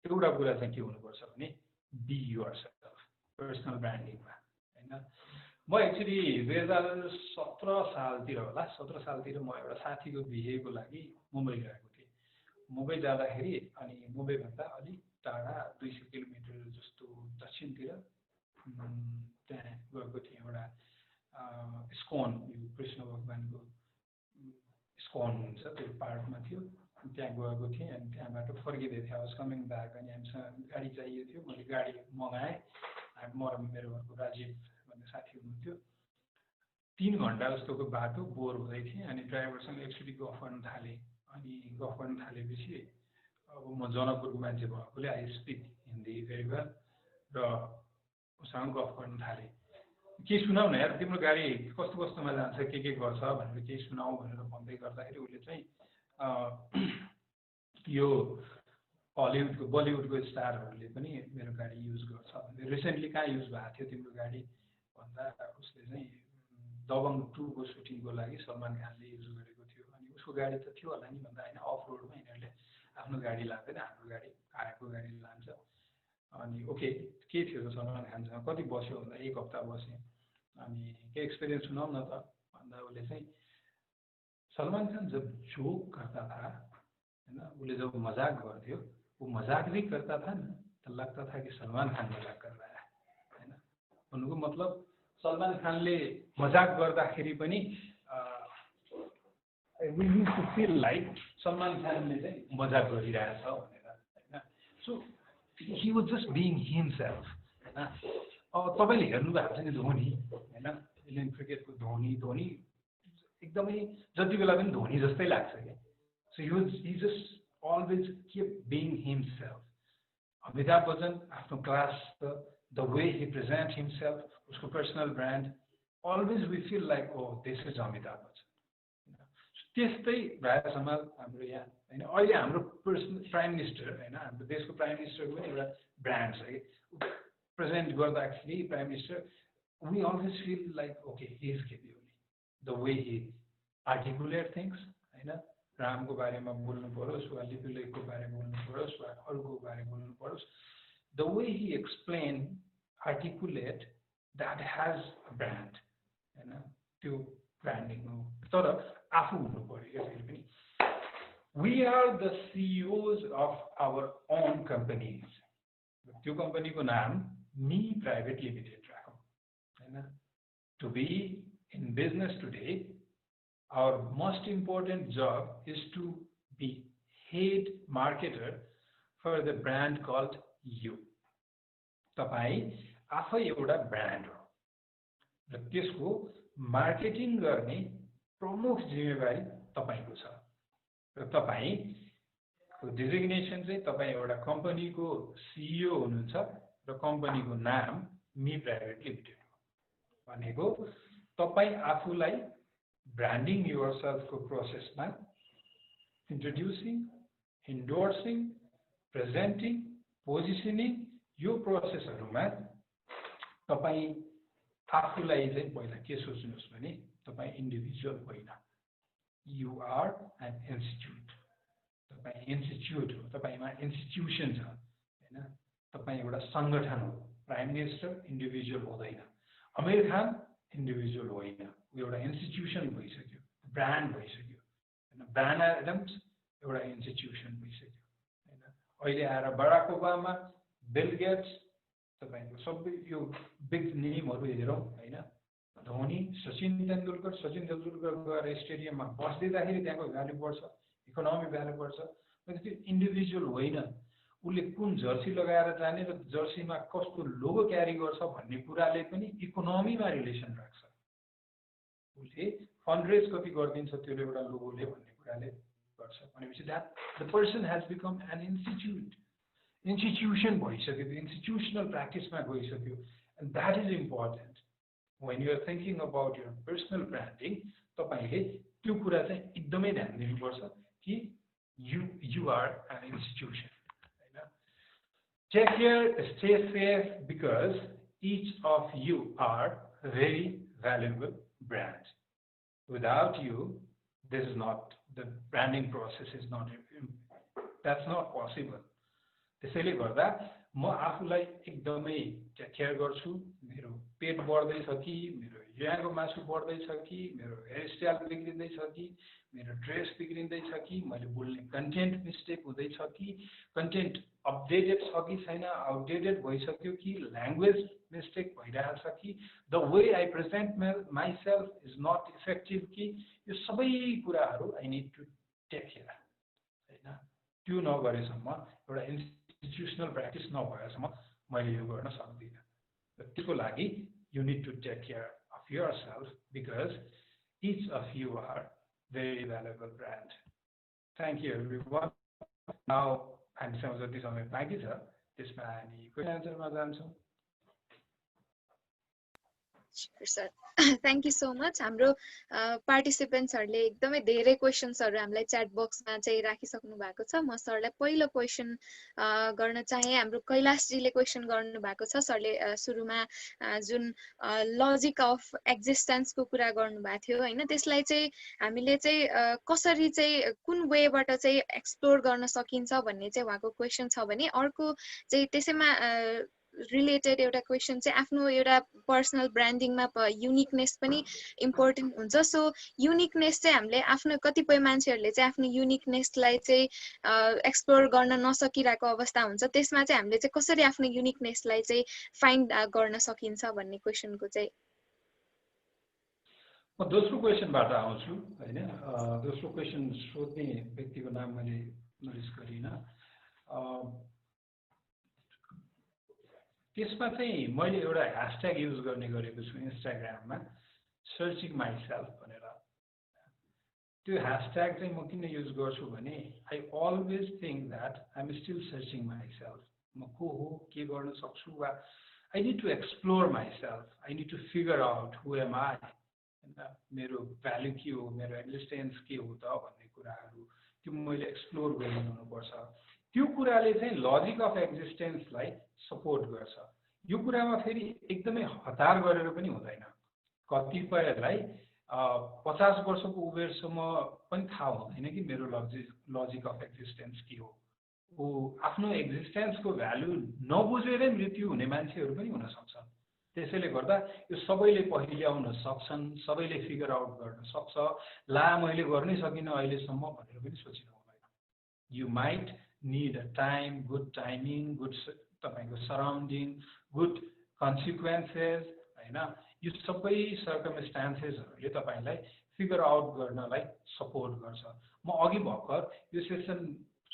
एउटा कुरा चाहिँ के हुनुपर्छ भने बी योरसेल्फ पर्सनल ब्रान्डिङमा होइन। म एक्चुअली 2017 सालतिर होला, 17 सालतिर म एउटा साथीको बिहेको लागि मुम्बई गएको थिएँ। मुम्बई जाँदाखेरि अनि मुम्बईभन्दा अलिक टाढा 200 किलोमिटर जस्तो दक्षिणतिर त्यहाँ गएको थिएँ। एउटा स्कोन, यो कृष्ण भगवानको स्कोन हुन्छ त्यो पार्कमा थियो, त्यहाँ गएको थिएँ। अनि त्यहाँबाट फर्किँदै थिएँ, वाज कमिङ ब्याक। अनि हामीसँग गाडी चाहिएको थियो, मैले गाडी मगाएँ। म र मेरो घरको राजीव भन्ने साथी हुनुहुन्थ्यो। 3 घन्टा जस्तोको बाटो बोर हुँदै थिएँ, अनि ड्राइभरसँग एकचोटि गफ गर्न थालेँ। अनि गफ गर्न थालेपछि अब म जनकपुरको मान्छे भएकोले I speak Hindi very well र उसँग गफ गर्न थालेँ। केही सुनाऊ न यार, तिम्रो गाडी कस्तो कस्तोमा जान्छ, के गर्छ भनेर केही सुनाऊ भनेर भन्दै गर्दाखेरि उसले चाहिँ यो हलिउडको बलिउडको स्टारहरूले पनि मेरो गाडी युज गर्छ भने रिसेन्टली कहाँ युज भएको थियो तिम्रो गाडी भन्दा उसले चाहिँ दबङ 2 को सुटिङको लागि सलमान खानले युज गरेको थियो। अनि उसको गाडी त थियो होला नि भन्दा होइन, अफ रोडमा यिनीहरूले आफ्नो गाडी लाँदैन, हाम्रो गाडी आएको गाडी लान्छ। अनि ओके के थियो सलमान खानसँग कति बस्यो भन्दा 1 हप्ता बसेँ। अनि के एक्सपिरियंस सुनाऊ न त भन्दा उसले चाहिँ सलमान खान जब जोक करता था है ना, उसले जब मजाक गर्थ्यो वो मजाक भी करता था ना तो लगता था कि सलमान खान मजाक कर रहा है ना। भन्नुको मतलब सलमान खानले मजाक गर्दाखेरि पनि we used to feel like Salman खानले चाहिँ मजाक गरिरहेछ भनेर हैन। So he was just being himself हैन। अब तपाईले हेर्नु भएको छ नि धोनी हैन, इन्डियन क्रिकेटको धोनी एकदमै जति बेला पनि धोनी जस्तै लाग्छ के। So he just always kept being himself. Amitabh Bachchan after class, the way he present himself, उसको personal brand, always we feel like oh this is Amitabh Bachchan. त्यस्तै प्राय समाज हाम्रो यहाँ हैन। अहिले हाम्रो प्राइम मिनिस्टर हैन, हाम्रो देशको प्राइम मिनिस्टरको पनि एउटा ब्रान्ड छ कि प्रेजेन्ट गर्दाखेरि prime minister we always feel like okay he is capable, the way he articulate things हैन। रामको बारेमा बोल्नु परोस् वा लिपुलेखको बारेमा बोल्नु परोस् वा अरूको बारेमा बोल्नु परोस्, the way he explain articulate that has a brand हैन, त्यो ब्रान्डिङ हो। तर आफू हुनु पर्यो क्या फेरि पनि। we are the CEOs of our own companies, त्यो कम्पनीको नाम मी प्राइभेट लिमिटेड राखौँ हैन। to be in business today, our most important job is to be head marketer for the brand called you. तपाई आफै एउटा ब्रान्ड हो र त्यसको मार्केटिङ गर्ने प्रमुख जिम्मेवारी तपाईको छ। र तपाईको डिजिग्नेसन चाहिँ तपाई एउटा कम्पनीको सीईओ हुनुहुन्छ र कम्पनीको नाम मी प्राइभेट लिमिटेड हो। भनेको तपाई आफूलाई branding yourself को process में introducing, endorsing, presenting, positioning यो process में तपाई आफूलाई चाहिँ पहिला के सोच्नुस् भने तपाई individual होइन, you are an institute, तपाई institute हो, तपाईमा institution छ हैन, तपाई एउटा संगठन हो। प्राइम मिनिस्टर individual हुँदैन, आमिर खान individual होइन, एउटा इन्स्टिट्युसन भइसक्यो, ब्रान्ड भइसक्यो हैन। ब्रान्ड एडम्स एउटा इन्स्टिट्युसन भइसक्यो हैन। अहिले आएर बराक ओबामा, बिल गेट्स, तपाईको सबै यो बिग नेमहरु हेरौं हैन। धोनी, सचिन तेन्दुलकर गएर स्टेडियममा बस्दिँदाखेरि त्यहाँको भ्यालु बढ्छ, इकोनोमी भ्यालु बढ्छ। तर त्यो इन्डिभिजुअल होइन, उले कुन जर्सी लगाएर जाने र जर्सीमा कस्तो लोगो क्यारी गर्छ भन्ने कुराले पनि इकोनोमीमा रिलेसन राख्छ। उले फन्डरेज कति गर्दिन्छ त्यो एउटा लोगोले भन्ने कुराले गर्छ। भनेपछि that the person has become an institution भइसक्यो, इन्स्टिट्युसनल प्र्याक्टिसमा गइसक्यो। And that is important when you are thinking about your personal branding. तपाईले त्यो कुरा चाहिँ एकदमै ध्यान दिनुपर्छ कि यु आर एन इन्स्टिट्युसन हैन। Take care, stay safe because each of you are very valuable brand. Without you, this is not, the branding process is not, that's not possible. त्यसैले गर्दा म आफूलाई एकदमै टेक केयर गर्छु। मेरो पेट बढ्दैछ कि, मेरो याको मासु बढ्दैछ कि, मेरो हेयरस्टाइल बिग्रिँदैछ कि, मेरो ड्रेस बिग्रिँदैछ कि, मैले बोल्ने कन्टेन्ट मिस्टेक हुँदैछ कि, कन्टेन्ट अपडेटेड छ कि छैन, आउटडेटेड भइसक्यो कि, ल्याङ्ग्वेज मिस्टेक भइरहेछ कि, the way I present myself is not effective कि, यो सबै कुराहरू I need to take care हैन। त्यो नगरेसम्म, एउटा इन्स्टिट्युसनल प्र्याक्टिस नभएसम्म मैले यो गर्न सक्दिनँ। र त्यसको लागि you need to take care of yourself because each of you are very valuable brand. Thank you everyone. Now हामीसँग जति समय बाँकी छ त्यसमा हामी क्वेसन एन्सरमा जान्छौँ। Sir thank you so much. हाम्रो पार्टिसिपेन्ट्सहरूले एकदमै धेरै क्वेसन्सहरू हामीलाई च्याट बक्समा चाहिँ राखिसक्नु भएको छ। म सरलाई पहिलो क्वेसन गर्न चाहे। हाम्रो कैलाशजीले क्वेसन गर्नु भएको छ। सरले सुरुमा जुन लजिक अफ एक्जिस्टेन्सको कुरा गर्नुभएको थियो होइन, त्यसलाई चाहिँ हामीले चाहिँ कसरी चाहिँ कुन वेबाट चाहिँ एक्सप्लोर गर्न सकिन्छ भन्ने चाहिँ उहाँको क्वेसन छ भने, अर्को चाहिँ त्यसैमा रिलेटेड एउटा क्वेसन चाहिँ आफ्नो एउटा पर्सनल ब्रान्डिङमा युनिकनेस पनि इम्पोर्टेन्ट हुन्छ। सो युनिकनेस चाहिँ हामीले आफ्नो कतिपय मान्छेहरूले चाहिँ आफ्नो युनिकनेसलाई चाहिँ एक्सप्लोर गर्न नसकिरहेको अवस्था हुन्छ, त्यसमा चाहिँ हामीले चाहिँ कसरी आफ्नो युनिकनेसलाई चाहिँ फाइन्ड गर्न सकिन्छ भन्ने क्वेसनको चाहिँ। म दोस्रो क्वेसनबाट आउँछु होइन। दोस्रो क्वेसन सोध्ने व्यक्तिको नाम मैले नोटिस गरिनँ। त्यसमा चाहिँ मैले एउटा ह्यासट्याग युज गर्ने गरेको छु इन्स्टाग्राममा, सर्चिङ माइसेल्फ भनेर। त्यो ह्यासट्याग चाहिँ म किन युज गर्छु भने I always think that I am still searching myself. म को हो, के गर्न सक्छु, वा I need to explore myself, I need to figure out who am I, मेरो भ्याल्यु के हो, मेरो एक्जिस्टेन्स के हो त भन्ने कुराहरू त्यो मैले एक्सप्लोर गरिरहनुपर्छ। त्यो कुराले चाहिँ लजिक अफ एक्जिस्टेन्सलाई सपोर्ट गर्छ। यो कुरामा फेरि एकदमै हतार गरेर पनि हुँदैन। कतिपयलाई 50 वर्षको उमेरसम्म पनि थाहा हुँदैन कि मेरो लजिक अफ एक्जिस्टेन्स के हो। ऊ आफ्नो एक्जिस्टेन्सको भ्यालु नबुझेरै मृत्यु हुने मान्छेहरू पनि हुन सक्छन्। त्यसैले गर्दा यो सबैले पहिल्याउन सक्छन्, सबैले फिगर आउट गर्न सक्छ। ला मैले गर्नै सकिनँ अहिलेसम्म भनेर पनि सोचिनु हुँदैन। You might need a time, good timing, good तपाईको सराउन्डिङ, गुड कन्सिक्वेन्सेस हैन। यो सबै सर्कमस्टान्सेसहरूले तपाईलाई फिगर आउट गर्नलाई सपोर्ट गर्छ। म अघि भर्खर यो सेसन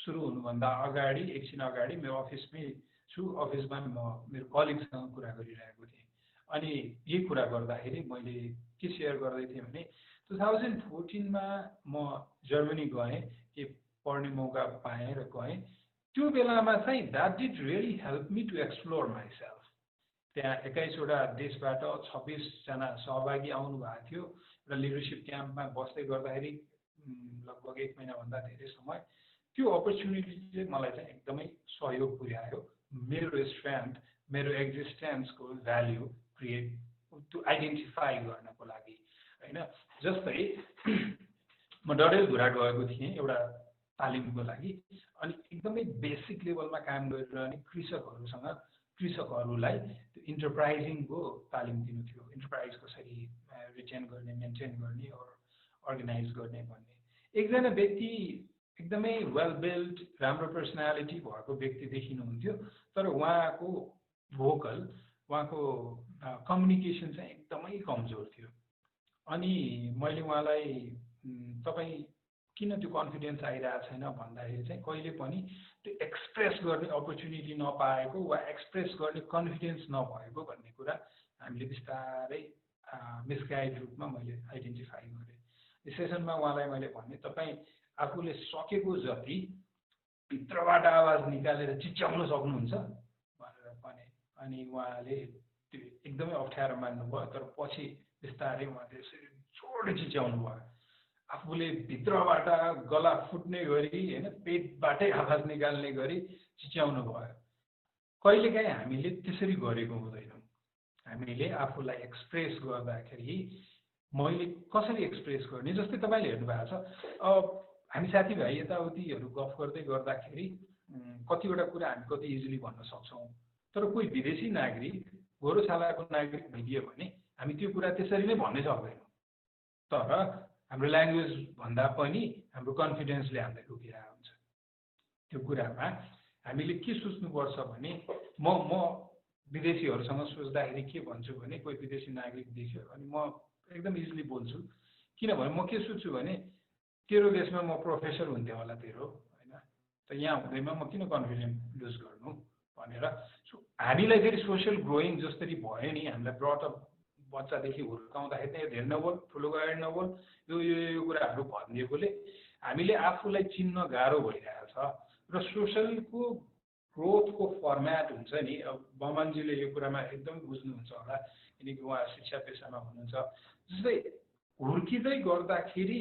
सुरु हुनुभन्दा अगाडि एकछिन अगाडि मेरो अफिसमै छु। अफिसमा म मेरो कलिगसँग कुरा गरिरहेको थिएँ। अनि यही कुरा गर्दाखेरि मैले के सेयर गर्दै थिएँ भने 2014 मा म जर्मनी गएँ, के पढ्ने मौका पाएँ र गएँ। त्यो बेलामा चाहिँ that did really help me to explore myself. त्यहाँ 21वटा देशबाट 26 जना सहभागी आउनु भएको थियो र लिडरसिप क्याम्पमा बस्दै गर्दाखेरि लगभग 1 महिनाभन्दा धेरै समय त्यो अपर्च्युनिटी चाहिँ मलाई चाहिँ एकदमै सहयोग पुर्यायो मेरो स्ट्रेन्थ, मेरो एक्जिस्टेन्सको भ्याल्यु क्रिएट टु आइडेन्टिफाई गर्नको लागि हैन। जस्तै म डडेलधुरा गएको थिएँ एउटा तालिमको लागि। अनि एकदमै बेसिक लेभलमा काम गरिरहने कृषकहरूलाई त्यो इन्टरप्राइजिङको तालिम दिनु थियो। इन्टरप्राइज कसरी रिटेन गर्ने, मेन्टेन गर्ने, अर्गनाइज गर्ने भन्ने। एकजना व्यक्ति एकदमै वेल बिल्ड, राम्रो पर्सनालिटी भएको व्यक्ति देखिनुहुन्थ्यो, तर उहाँको भोकल, उहाँको कम्युनिकेसन चाहिँ एकदमै कमजोर थियो। अनि मैले उहाँलाई तपाईँ किन त्यो कन्फिडेन्स आइरहेको छैन भन्दाखेरि चाहिँ कहिले पनि त्यो एक्सप्रेस गर्ने अपर्च्युनिटी नपाएको वा एक्सप्रेस गर्ने कन्फिडेन्स नभएको भन्ने कुरा हामीले बिस्तारै मिसगाइड रूपमा मैले आइडेन्टिफाई गरेँ। यो सेसनमा उहाँलाई मैले भने तपाईँ आफूले सकेको जति भित्रबाट आवाज निकालेर चिच्याउन सक्नुहुन्छ भनेर भने। अनि उहाँले त्यो एकदमै अप्ठ्यारो मान्नुभयो, तर पछि बिस्तारै उहाँले जोडले चिच्याउनु भयो। आफूले भित्रबाट गला फुट्ने गरी हैन, पेटबाटै आवाज निकाल्ने गरी चिच्याउनु भयो। कहिलेकाहीँ हामीले त्यसरी गरेको हुँदैनौँ। हामीले आफूलाई एक्सप्रेस गर्दाखेरि मैले कसरी एक्सप्रेस गर्ने, जस्तै तपाईँले हेर्नु भएको छ हामी साथीभाइ यताउतिहरू गफ गर्दै गर्दाखेरि कतिवटा कुरा हामी कति इजिली भन्न सक्छौँ। तर कोही विदेशी नागरिक, गोरोछालाको नागरिक भइदियो भने हामी त्यो कुरा त्यसरी नै भन्नै सक्दैनौँ। तर हाम्रो ल्याङ्ग्वेज भन्दा पनि हाम्रो कन्फिडेन्सले हामीलाई रोकिरहेको हुन्छ। त्यो कुरामा हामीले के सोच्नुपर्छ भने म विदेशीहरूसँग सोच्दाखेरि के भन्छु भने कोही विदेशी नागरिक देख्यो अनि म एकदम इजिली बोल्छु। किनभने म के सोच्छु भने तेरो देशमा म प्रोफेसर हुन्थेँ होला तेरो हैन, त यहाँ हुँदैमा म किन कन्फिडेन्स लुज गर्नु भनेर। हामीलाई फेरि सोसियल ग्रोइङ जसरी भयो नि, हामीलाई ब्रटअप बच्चादेखि हुर्काउँदाखेरि धेरै नबोल, ठुलो गाडी नबोल, यो कुराहरू भनिदिएकोले हामीले आफूलाई चिन्न गाह्रो भइरहेको छ। र र सोशलको ग्रोथको फर्मेट हुन्छ नि। अब बमनजीले यो कुरामा एकदम बुझ्नुहुन्छ होला किनकि उहाँ शिक्षा पेसामा हुनुहुन्छ। जस्तै हुर्किँदै गर्दाखेरि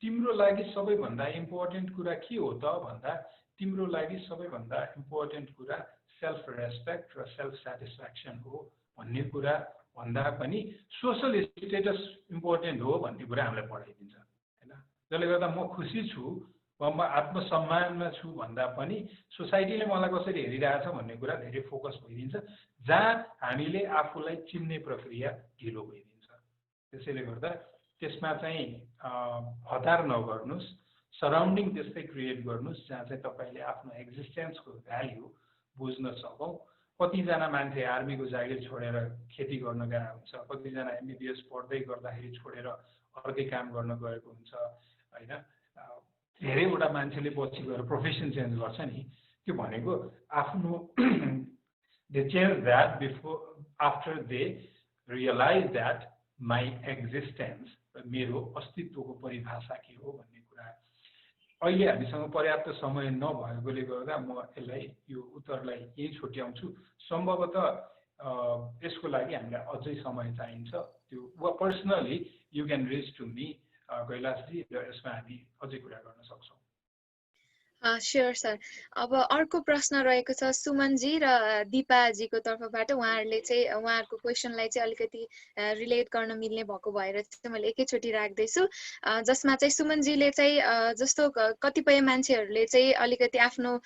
तिम्रो लागि सबैभन्दा इम्पोर्टेन्ट कुरा के हो त भन्दा तिम्रो लागि सबैभन्दा इम्पोर्टेन्ट कुरा सेल्फ रेस्पेक्ट र सेल्फ सेटिस्फ्याक्सन हो भन्ने कुरा भन्दा पनि सोशल स्टेटस इम्पोर्टेन्ट हो भन्ने कुरा हामीलाई पढाइदिन्छ हैन। जसले गर्दा म खुसी छु म आत्मसम्मानमा छु भन्दा पनि सोसाइटीले मलाई कसरी हेरिरहेछ भन्ने कुरा धेरै फोकस भइदिन्छ, जहाँ हामीले आफूलाई चिन्ने प्रक्रिया ढिलो भइदिन्छ। त्यसैले गर्दा त्यसमा चाहिँ हतार नगर्नुस्, सराउन्डिङ त्यस्तै क्रिएट गर्नुस् जहाँ चाहिँ तपाईँले आफ्नो एक्जिस्टेन्सको भ्याल्यु बुझ्न सकौँ। कतिजना मान्छे आर्मीको जागिर छोडेर खेती गर्न गएको हुन्छ, कतिजना MBBS पढ्दै गर्दाखेरि छोडेर अर्कै काम गर्न गएको हुन्छ हैन। धेरैवटा मान्छेले पछि गएर प्रोफेसन चेन्ज गर्छ नि। त्यो भनेको आफ्नो they change that before after they realize that my existence, मेरो अस्तित्वको परिभाषा के हो भन्ने कुरा। अहिले हामीसँग पर्याप्त समय नभएकोले गर्दा म यसलाई यो उत्तरलाई यही छुट्याउँछु। सम्भवतः यसको लागि हामीलाई अझै समय चाहिन्छ। त्यो personally you can reach to me Kailashji, र यसमा हामी अझै कुरा गर्न सक्छौँ। Sure sir. अब अर्को प्रश्न रहेको छ सुमनजी र दिपाजीको तर्फबाट। उहाँहरूले चाहिँ उहाँहरूको क्वेसनलाई चाहिँ अलिकति रिलेट गर्न मिल्ने भएको भएर चाहिँ मैले एकैचोटि राख्दैछु, जसमा चाहिँ सुमनजीले चाहिँ जस्तो कतिपय मान्छेहरूले चाहिँ अलिकति आफ्नो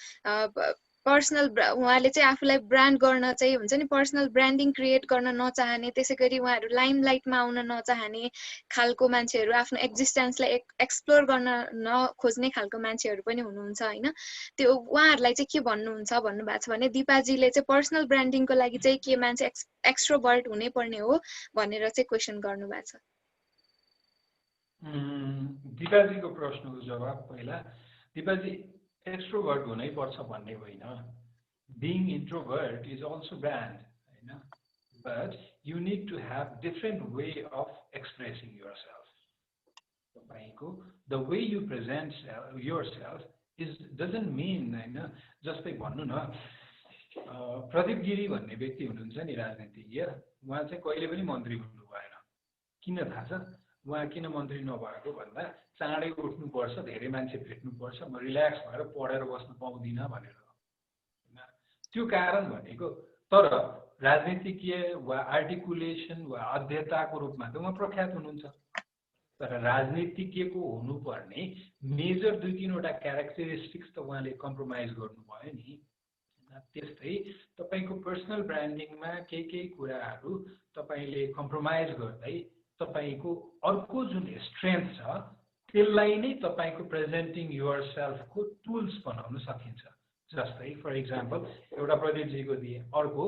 पर्सनल उहाँले चाहिँ आफूलाई ब्रान्ड गर्न चाहिँ हुन्छ नि, पर्सनल ब्रान्डिङ क्रिएट गर्न नचाहने, त्यसै गरी उहाँहरू लाइमलाइटमा आउन नचाहने खालको मान्छेहरू, आफ्नो एक्जिस्टेन्सलाई एक्सप्लोर गर्न नखोज्ने खालको मान्छेहरू पनि हुनुहुन्छ होइन। त्यो उहाँहरूलाई चाहिँ के भन्नुहुन्छ भन्नुभएको छ भने दिपाजीले चाहिँ पर्सनल ब्रान्डिङको लागि चाहिँ के मान्छे एक्स्ट्रोभर्ट हुनै पर्ने हो भनेर चाहिँ क्वेसन गर्नुभएको छ। दिपाजीको प्रश्नको जवाब पहिला, दिपाजी एक्स्ट्रोभर्ट हुनै पर्छ भन्ने होइन। Being introvert is also brand हैन, but you need to have different way of expressing yourself. तपाईँको the way you present yourself is doesn't mean हैन। जस्तै भन्नु न, प्रदीप गिरी भन्ने व्यक्ति हुनुहुन्छ नि राजनीतिज्ञ, उहाँ चाहिँ कहिले पनि मन्त्री हुनु भएन। किन थाहा छ? उहाँ किन मन्त्री नभएको भन्दा चाँडै उठ्नुपर्छ, धेरै मान्छे भेट्नुपर्छ, म रिल्याक्स भएर पढेर बस्न पाउँदिनँ भनेर। त्यो कारण भनेको, तर राजनीतिज्ञ वा आर्टिकुलेसन वा अध्येताको रूपमा त उहाँ प्रख्यात हुनुहुन्छ, तर राजनीतिज्ञको हुनुपर्ने मेजर 2-3वटा क्यारेक्टरिस्टिक्स त उहाँले कम्प्रोमाइज गर्नुभयो नि। त्यस्तै तपाईँको पर्सनल ब्रान्डिङमा केही कुराहरू तपाईँले कम्प्रोमाइज गर्दै तपाईँको अर्को जुन स्ट्रेन्थ छ त्यसलाई नै तपाईँको प्रेजेन्टिङ युवर सेल्फको टुल्स बनाउन सकिन्छ। जस्तै फर इक्जाम्पल एउटा प्रदीपजीको दिए, अर्को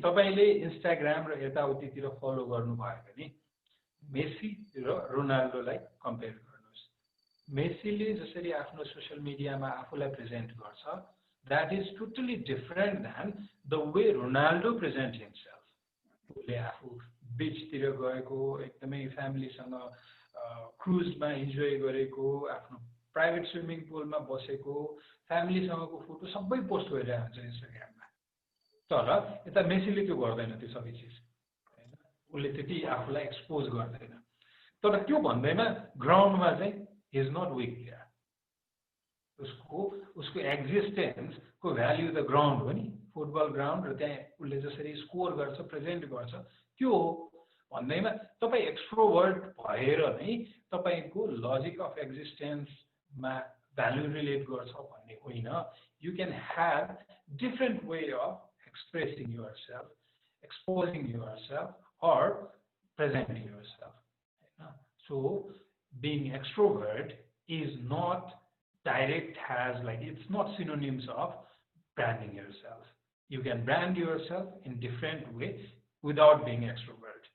तपाईँले इन्स्टाग्राम र यताउतितिर फलो गर्नुभयो भने मेसी र रोनाल्डोलाई कम्पेयर गर्नुहोस्। मेसीले जसरी आफ्नो सोसियल मिडियामा आफूलाई प्रेजेन्ट गर्छ, that is totally different than the way Ronaldo present himself. उसले आफू बिचतिर गएको, एकदमै फ्यामिलीसँग क्रुजमा इन्जोय गरेको, आफ्नो प्राइभेट स्विमिङ पुलमा बसेको, फ्यामिलीसँगको फोटो सबै पोस्ट गरिरहेको हुन्छ इन्स्टाग्राममा। तर यता मेसीले त्यो गर्दैन, त्यो सबै चिज हैन, उसले त्यति आफूलाई एक्सपोज गर्दैन। तर त्यो भन्दैमा ग्राउन्डमा चाहिँ इज नट विक देयर। उसको एक्जिस्टेन्सको भ्याल्यु त ग्राउन्ड हो नि, फुटबल ग्राउन्ड, र त्यहाँ उसले जसरी स्कोर गर्छ, प्रेजेन्ट गर्छ, त्यो हो भन्दैमा तपाईँ एक्स्ट्रोभर्ट भएर नै तपाईँको लजिक अफ एक्जिस्टेन्समा भ्याल्यु रिलेट गर्छ भन्ने होइन। You can have different way of expressing yourself, exposing yourself or presenting yourself. So being extrovert is not direct, has like, it's not synonyms of branding yourself. You can brand yourself in different way without being extrovert.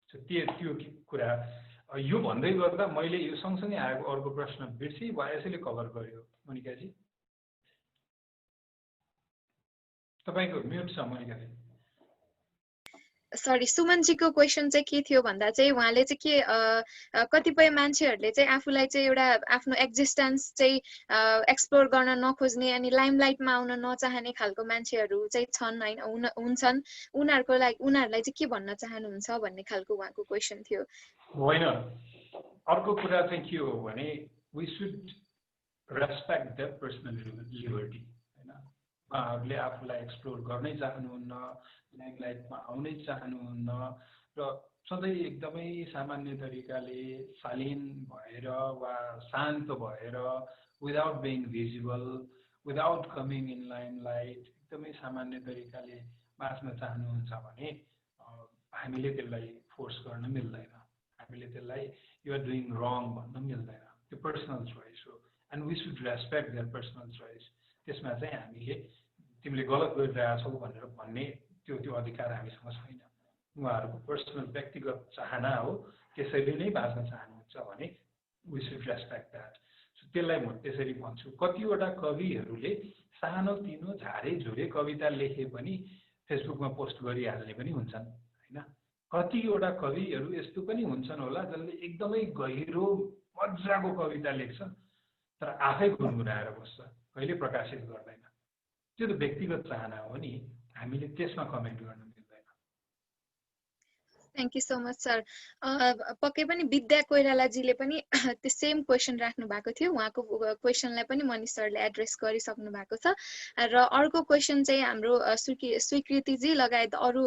So त्यो कुरा यो भन्दै गर्दा मैले यो सँगसँगै आएको अर्को प्रश्न बिर्सी वा यसैले कभर गर्यो मोनिकाजी? तपाईको म्युट छ मोनिकाजी। सरी सुमनजीको क्वेसन चाहिँ के थियो भन्दा चाहिँ उहाँले चाहिँ के कतिपय मान्छेहरूले चाहिँ आफूलाई चाहिँ एउटा आफ्नो एक्जिस्टेन्स चाहिँ एक्सप्लोर गर्न नखोज्ने अनि लाइमलाइटमा आउन नचाहने खालको मान्छेहरू चाहिँ छन् हैन हुन्छन् उनीहरूलाई चाहिँ के भन्न चाहनुहुन्छ भन्ने खालको उहाँको क्वेसन थियो। होइन, अर्को कुरा चाहिँ के हो भने we should respect their personal liberty हैन। उहाँहरूले आफूलाई एक्सप्लोर गर्नै चाहनुहुन्न, लाइमलाइटमा आउनै चाहनुहुन्न र सधैँ एकदमै सामान्य तरिकाले शालीन भएर वा शान्त भएर without being visible, without coming in limelight एकदमै सामान्य तरिकाले बाँच्न चाहनुहुन्छ भने हामीले त्यसलाई फोर्स गर्न मिल्दैन, हामीले त्यसलाई यु आर डुइङ रङ भन्न मिल्दैन। त्यो पर्सनल चोइस हो and we should respect their personal choice. त्यसमा चाहिँ हामीले तिमीले गलत गरिरहेछौ भनेर भन्ने त्यो अधिकार हामीसँग छैन। उहाँहरूको पर्सनल व्यक्तिगत चाहना हो, त्यसैले नै बाँच्न चाहनुहुन्छ भने वी सुड रेस्पेक्ट द्याट। त्यसलाई म त्यसरी भन्छु। कतिवटा कविहरूले सानो तिनो झारे झुरे कविता लेखे पनि फेसबुकमा पोस्ट गरिहाल्ने पनि हुन्छन् हैन। कतिवटा कविहरू यस्तो पनि हुन्छन् होला जसले एकदमै गहिरो मजाको कविता लेख्छन् तर आफै गुनगुनाएर बस्छ, कहिले प्रकाशित गर्दैन। त्यो त व्यक्तिगत चाहना हो नि, हामीले त्यसमा कमेन्ट गर्न मिल्दैन। Thank you so much sir. पक्कै पनि विद्या कोइरालाजीले पनि त्यो सेम क्वेसन राख्नु भएको थियो, उहाँको क्वेसनलाई पनि मनिष सरले एड्रेस गरिसक्नु भएको छ। र अर्को क्वेसन चाहिँ हाम्रो स्वीकृतिजी लगायत अरू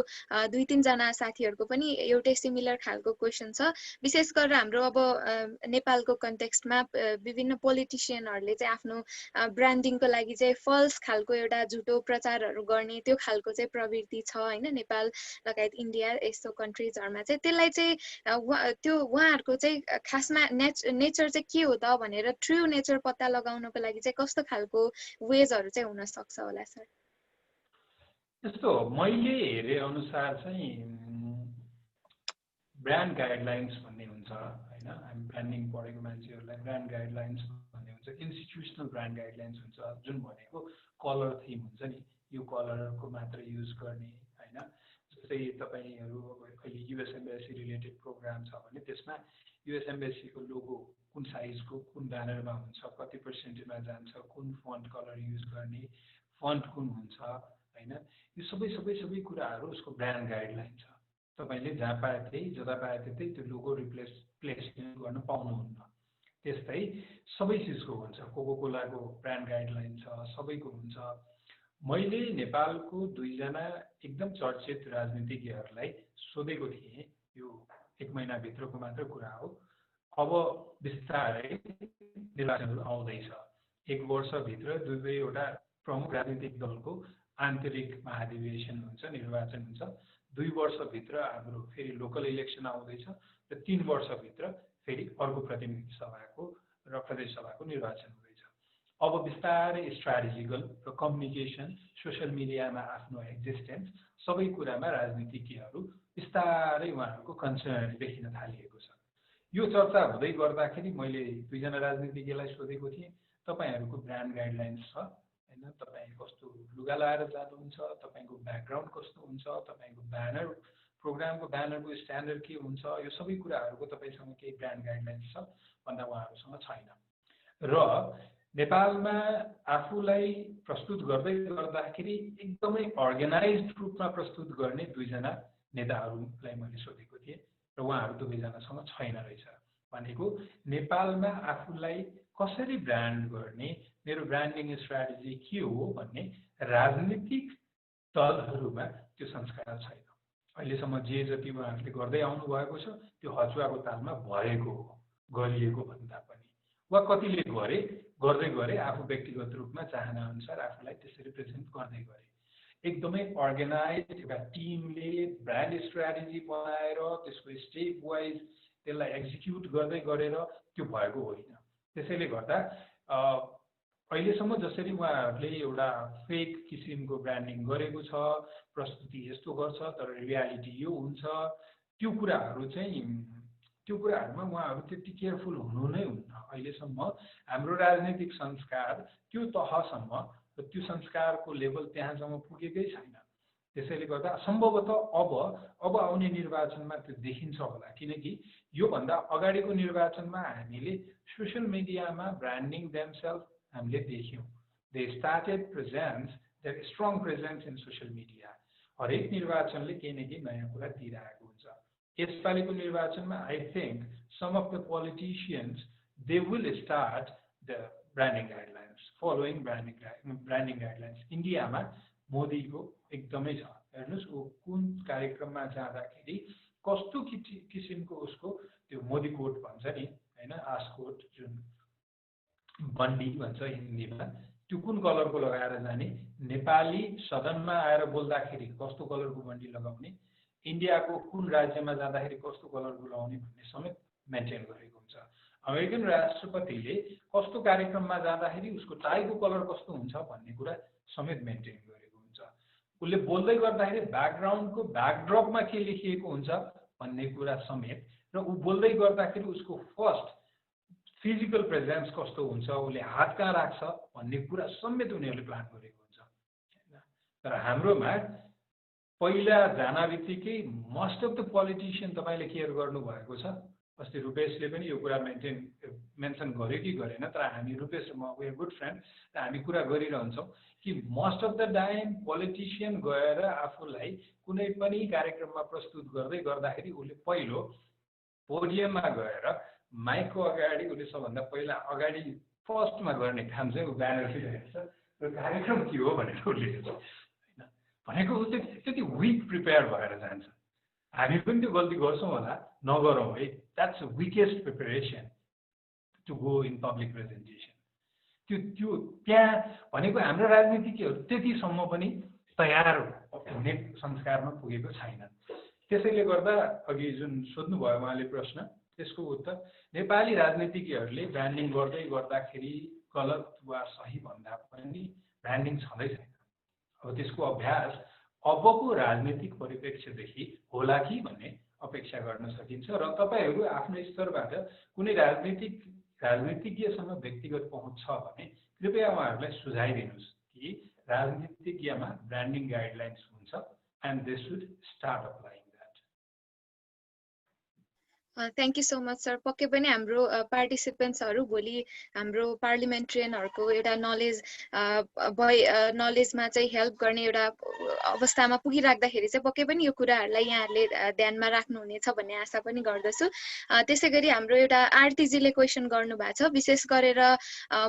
2-3 जना साथीहरूको पनि एउटै सिमिलर खालको क्वेसन छ। विशेष गरेर हाम्रो अब नेपालको कन्टेक्स्टमा विभिन्न पोलिटिसियनहरूले चाहिँ आफ्नो ब्रान्डिङको लागि चाहिँ फल्स खालको एउटा झुटो प्रचारहरू गर्ने त्यो खालको चाहिँ प्रवृत्ति छ हैन, नेपाल लगायत इन्डिया यस्तो कन्ट्रिज मा चाहिँ त्यसलाई चाहिँ त्यो उहाँहरूको चाहिँ खासमा नेचर चाहिँ के हो त भनेर ट्रु नेचर पत्ता लगाउनको लागि चाहिँ कस्तो खालको वेजहरू चाहिँ हुन सक्छ होला सर? यस्तो मैले हेरे अनुसार चाहिँ ब्रान्ड गाइडलाइन्स भन्ने हुन्छ हैन। हामी ब्रान्डिङ पढेको मान्छेहरूलाई ब्रान्ड गाइडलाइन्स भन्ने हुन्छ, इन्स्टिट्युसनल ब्रान्ड गाइडलाइन्स हुन्छ, जुन भनेको कलर थिम हुन्छ नि, यो कलरको मात्र युज गर्ने हैन। जस्तै तपाईहरु अहिले युएस एम्बेसी रिलेटेड प्रोग्राम छ भने त्यसमा युएस एम्बेसीको लोगो कुन साइजको कुन ब्यानरमा हुन्छ, कति पर्सेन्टेजमा जान्छ, कुन फन्ट कलर युज गर्ने, फन्ट कुन हुन्छ हैन। यो सबै कुराहरू उसको ब्रान्ड गाइडलाइन छ। तपाईले जहाँ पाए त्यही जता पाए त्यतै त्यो लोगो प्लेसमेन्ट गर्न पाउनुहुन्न। त्यस्तै सबै चिजको हुन्छ, कोकोकोलाको ब्रान्ड गाइडलाइन छ, सबैको हुन्छ। मैले नेपालको 2 जना एकदम चर्चित राजनीतिज्ञहरूलाई सोधेको थिएँ, यो 1 महिनाभित्रको मात्र कुरा हो। अब बिस्तारै निर्वाचनहरू आउँदैछ, 1 वर्षभित्र दुवैवटा प्रमुख राजनीतिक दलको आन्तरिक महाधिवेशन हुन्छ, निर्वाचन हुन्छ। 2 वर्षभित्र हाम्रो फेरि लोकल इलेक्सन आउँदैछ र 3 वर्षभित्र फेरि अर्को प्रतिनिधि सभाको र प्रदेश सभाको निर्वाचन हुँदैछ। अब बिस्तारै स्ट्राटेजिकल र कम्युनिकेसन, सोशल मिडियामा आफ्नो एक्जिस्टेन्स, सबै कुरामा राजनीतिज्ञहरू बिस्तारै उहाँहरूको कन्सर्न देखिन थालिएको छ। यो चर्चा हुँदै गर्दाखेरि मैले 2 जना राजनीतिज्ञलाई सोधेको थिएँ, तपाईहरुको ब्रान्ड गाइडलाइन्स छ हैन, तपाई कस्तो लुगा लाएर जानुहुन्छ, तपाईको ब्याकग्राउन्ड कस्तो हुन्छ, तपाईको ब्यानर प्रोग्रामको ब्यानरको स्ट्यान्डर्ड के हुन्छ, यो सबै कुराहरुको तपाईसँग केही ब्रान्ड गाइडलाइन्स छ भन्दा उहाँहरुसँग छैन। र नेपालमा आफूलाई प्रस्तुत गर्दै गर्दाखेरि एकदमै अर्गनाइज्ड रूपमा प्रस्तुत गर्ने 2 जना नेताहरूलाई मैले सोधेको थिएँ र उहाँहरू 2 जनासँग छैन रहेछ। भनेको नेपालमा आफूलाई कसरी ब्रान्ड गर्ने, मेरो ब्रान्डिङ स्ट्र्याटेजी के हो भन्ने राजनीतिक दलहरूमा त्यो संस्कार छैन। अहिलेसम्म जे जति उहाँहरूले गर्दै आउनु भएको छ त्यो हचुवाको तालमा भएको हो, गरिएको भन्दा पनि, वा कतिले गर्दै गरे आफू व्यक्तिगत रूपमा चाहना अनुसार आफूलाई त्यसरी प्रेजेन्ट गर्दै गरे। एकदमै अर्गनाइज्ड एउटा टिमले ब्रान्ड स्ट्र्याटेजी बनाएर त्यसको स्टेप वाइज त्यसलाई एक्जिक्युट गर्दै गरेर त्यो भएको होइन। त्यसैले गर्दा अहिलेसम्म जसरी उहाँहरूले एउटा फेक किसिमको ब्रान्डिङ गरेको छ, प्रस्तुति यस्तो गर्छ तर रियालिटी यो हुन्छ, त्यो कुराहरूमा उहाँहरू त्यति केयरफुल हुनु नै हुन्न। अहिलेसम्म हाम्रो राजनीतिक संस्कार त्यो तहसम्म र त्यो संस्कारको लेभल त्यहाँसम्म पुगेकै छैन। त्यसैले गर्दा सम्भवतः अब आउने निर्वाचनमा त्यो देखिन्छ होला, किनकि योभन्दा अगाडिको निर्वाचनमा हामीले सोसियल मिडियामा ब्रान्डिङ देमसेल्फ हामीले देख्यौँ। They started presence their strong presence in social media. हरेक निर्वाचनले केही न केही नयाँ कुरा दिइरहेको हुन्छ। यसपालिको निर्वाचनमा I think some of the politicians they will start the branding guidelines, following branding guidelines. इन्डियामा मोदीको एकदमै छ। हेर्नुहोस् ऊ कुन कार्यक्रममा जाँदाखेरि कस्तो किसिमको उसको त्यो मोदी कोट भन्छ नि होइन, आसकोट जुन बन्डी भन्छ हिन्दीमा, त्यो कुन कलरको लगाएर जाने, नेपाली सदनमा आएर बोल्दाखेरि कस्तो कलरको बन्डी लगाउने, इन्डियाको कुन राज्यमा जाँदाखेरि कस्तो कलरको लगाउने भन्ने समेत मेन्टेन गरेको हुन्छ। अमेरिकन राष्ट्रपतिले कस्तो कार्यक्रममा जाँदाखेरि उसको टाईको कलर कस्तो हुन्छ भन्ने कुरा समेत मेन्टेन गरेको हुन्छ। उसले बोल्दै गर्दाखेरि ब्याकग्राउन्डको ब्याकड्रपमा के लेखिएको हुन्छ भन्ने कुरा समेत, र ऊ बोल्दै गर्दाखेरि उसको फर्स्ट फिजिकल प्रेजेन्स कस्तो हुन्छ, उसले हात कहाँ राख्छ भन्ने कुरा समेत उनीहरूले प्लान गरेको हुन्छ हैन। तर हाम्रोमा पहिला जान बित्तिकै मोस्ट अफ द पोलिटिसियन तपाईँले केयर गर्नुभएको छ। अस्ति रुपेशले पनि यो कुरा मेन्सन गर्यो कि गरेन, तर हामी रुपेश र म वी आर गुड फ्रेन्ड, र हामी कुरा गरिरहन्छौँ कि most of the time politician गएर आफूलाई कुनै पनि कार्यक्रममा प्रस्तुत गर्दाखेरि उसले पहिलो पोडियममा गएर माइकको अगाडि उसले सबभन्दा पहिला अगाडि फर्स्टमा गर्ने काम चाहिँ ऊ ब्यानर लिइरहेको छ र कार्यक्रम के हो भनेर उसले होइन भनेको ऊ त्यति विक प्रिपेयर भएर जान्छ। हामी पनि त्यो गल्ती गर्छौँ होला, नगरौँ है। That's weakest preparation to go in public presentation. त्यो त्यहाँ भनेको हाम्रो राजनीतिज्ञहरू त्यतिसम्म पनि तयार हुने संस्कारमा पुगेको छैनन्। त्यसैले गर्दा अघि जुन सोध्नुभयो उहाँले प्रश्न, त्यसको उत्तर नेपाली राजनीतिज्ञहरूले ब्रान्डिङ गर्दै गर्दाखेरि गलत वा सही भन्दा पनि ब्रान्डिङ छँदै छैन। अब त्यसको अभ्यास अबको राजनीतिक परिप्रेक्ष्यदेखि होला कि भन्ने अपेक्षा गर्न सकिन्छ। र तपाईँहरू आफ्नो स्तरबाट कुनै राजनीतिज्ञसँग व्यक्तिगत पहुँच छ भने कृपया उहाँहरूलाई सुझाइदिनुहोस् कि राजनीतिज्ञमा ब्रान्डिङ गाइडलाइन्स हुन्छ and they should start applying. Thank you so much sir. पक्कै पनि हाम्रो पार्टिसिपेन्ट्सहरू भोलि हाम्रो पार्लिमेन्ट्रियनहरूको एउटा नलेजमा चाहिँ हेल्प गर्ने एउटा अवस्थामा पुगिराख्दाखेरि चाहिँ पक्कै पनि यो कुराहरूलाई यहाँहरूले ध्यानमा राख्नुहुनेछ भन्ने आशा पनि गर्दछु। त्यसै गरी हाम्रो एउटा आरटीजीले क्वेसन गर्नुभएको छ, विशेष गरेर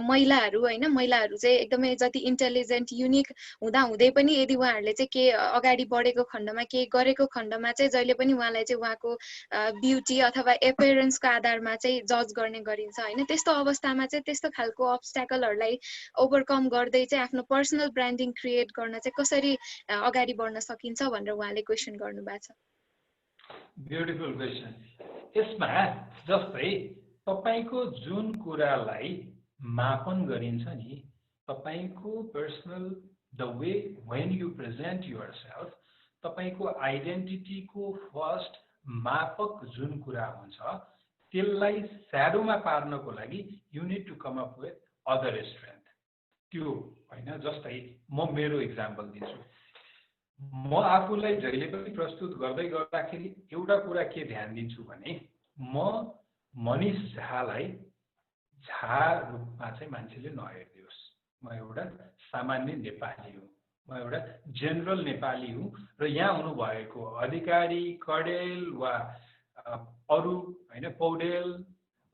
महिलाहरू होइन, महिलाहरू चाहिँ एकदमै जति इन्टेलिजेन्ट युनिक हुँदै पनि यदि उहाँहरूले चाहिँ के अगाडि बढेको खण्डमा के गरेको खण्डमा चाहिँ जहिले पनि उहाँलाई चाहिँ उहाँको ब्युटी अथवा एपियरेन्सको आधारमा चाहिँ जज गर्ने गरिन्छ होइन। त्यस्तो अवस्थामा चाहिँ त्यस्तो खालको अब्स्ट्याकलहरूलाई ओभरकम गर्दै चाहिँ आफ्नो पर्सनल ब्रान्डिङ क्रिएट गर्न चाहिँ कसरी अगाडि बढ्न सकिन्छ भनेर उहाँले क्वेसन गर्नुभएको छ। Beautiful question. यसमा जस्तै तपाईँको जुन कुरालाई मापन गरिन्छ नि, तपाईँको personal the way when you present yourself, तपाईँको आइडेन्टिटीको फर्स्ट मापक जुन कुरा हुन्छ त्यसलाई स्याडोमा पार्नको लागि you need to come up with other strength. त्यो होइन, जस्तै म मेरो इक्जाम्पल दिन्छु। म आफूलाई जहिले पनि प्रस्तुत गर्दै गर्दाखेरि एउटा कुरा के ध्यान दिन्छु भने म मनिष झालाई झा रूपमा चाहिँ मान्छेले नहेरिदियोस्। म एउटा सामान्य नेपाली हुँ, म एउटा जेनरल नेपाली हुँ, र यहाँ हुनुभएको अधिकारी कडेल वा अरू होइन पौडेल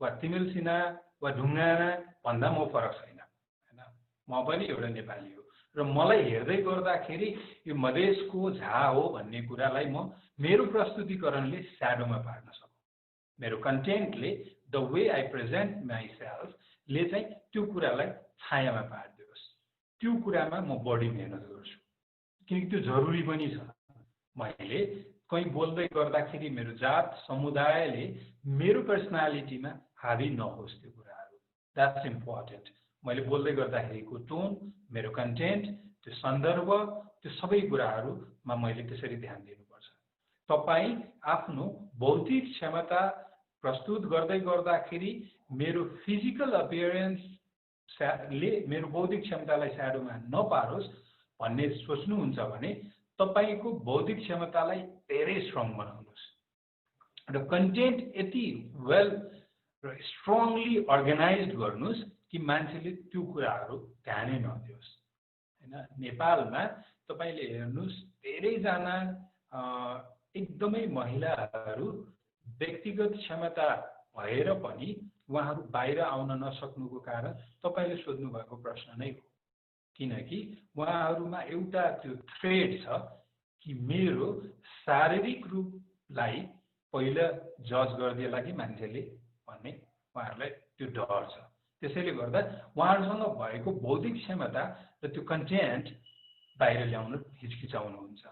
वा तिमिल सिन्हा वा ढुङ्गाना भन्दा म फरक छैन होइन। म पनि एउटा नेपाली हो र मलाई हेर्दै गर्दाखेरि यो मधेसको झा हो भन्ने कुरालाई म मेरो प्रस्तुतिकरणले स्याडोमा पार्न सकौँ। मेरो कन्टेन्टले द वे आई प्रेजेन्ट माइसेल्फले चाहिँ त्यो कुरालाई छायामा पारिदियोस्। त्यो कुरामा म बढी मेहनत गर्छु, किनकि त्यो जरुरी पनि छ। मैले कहीँ बोल्दै गर्दाखेरि मेरो जात समुदायले मेरो पर्सनालिटीमा हावी नहोस् त्यो कुराहरू। That's important. मैले बोल्दै गर्दाखेरिको टोन, मेरो कन्टेन्ट, त्यो सन्दर्भ, त्यो सबै कुराहरूमा मैले त्यसरी ध्यान दिनुपर्छ। तपाईँ आफ्नो बौद्धिक क्षमता प्रस्तुत गर्दै गर्दाखेरि मेरो फिजिकल अपियरेन्सले मेरो बौद्धिक क्षमतालाई स्याडोमा नपारोस् भन्ने सोच्नुहुन्छ भने तपाईको बौद्धिक क्षमतालाई धेरै स्ट्रङ बनाउनुस् र कन्टेन्ट यति वेल र स्ट्रङली अर्गनाइज्ड गर्नुस् कि मान्छेले त्यो कुराहरू ध्यानै नदियोस् हैन नेपालमा तपाईले हेर्नुस् धेरैजना एकदमै महिलाहरू व्यक्तिगत क्षमता भएर पनि उहाँहरू बाहिर आउन नसक्नुको कारण तपाईले सोध्नु भएको प्रश्न नै हो किनकि उहाँहरूमा एउटा त्यो थ्रेड छ कि मेरो शारीरिक रूपलाई पहिला जज गरिदिएला कि मान्छेले भन्ने उहाँहरूलाई त्यो डर छ त्यसैले गर्दा उहाँहरूसँग भएको बौद्धिक क्षमता र त्यो कन्टेन्ट बाहिर ल्याउन हिचकिचाउनुहुन्छ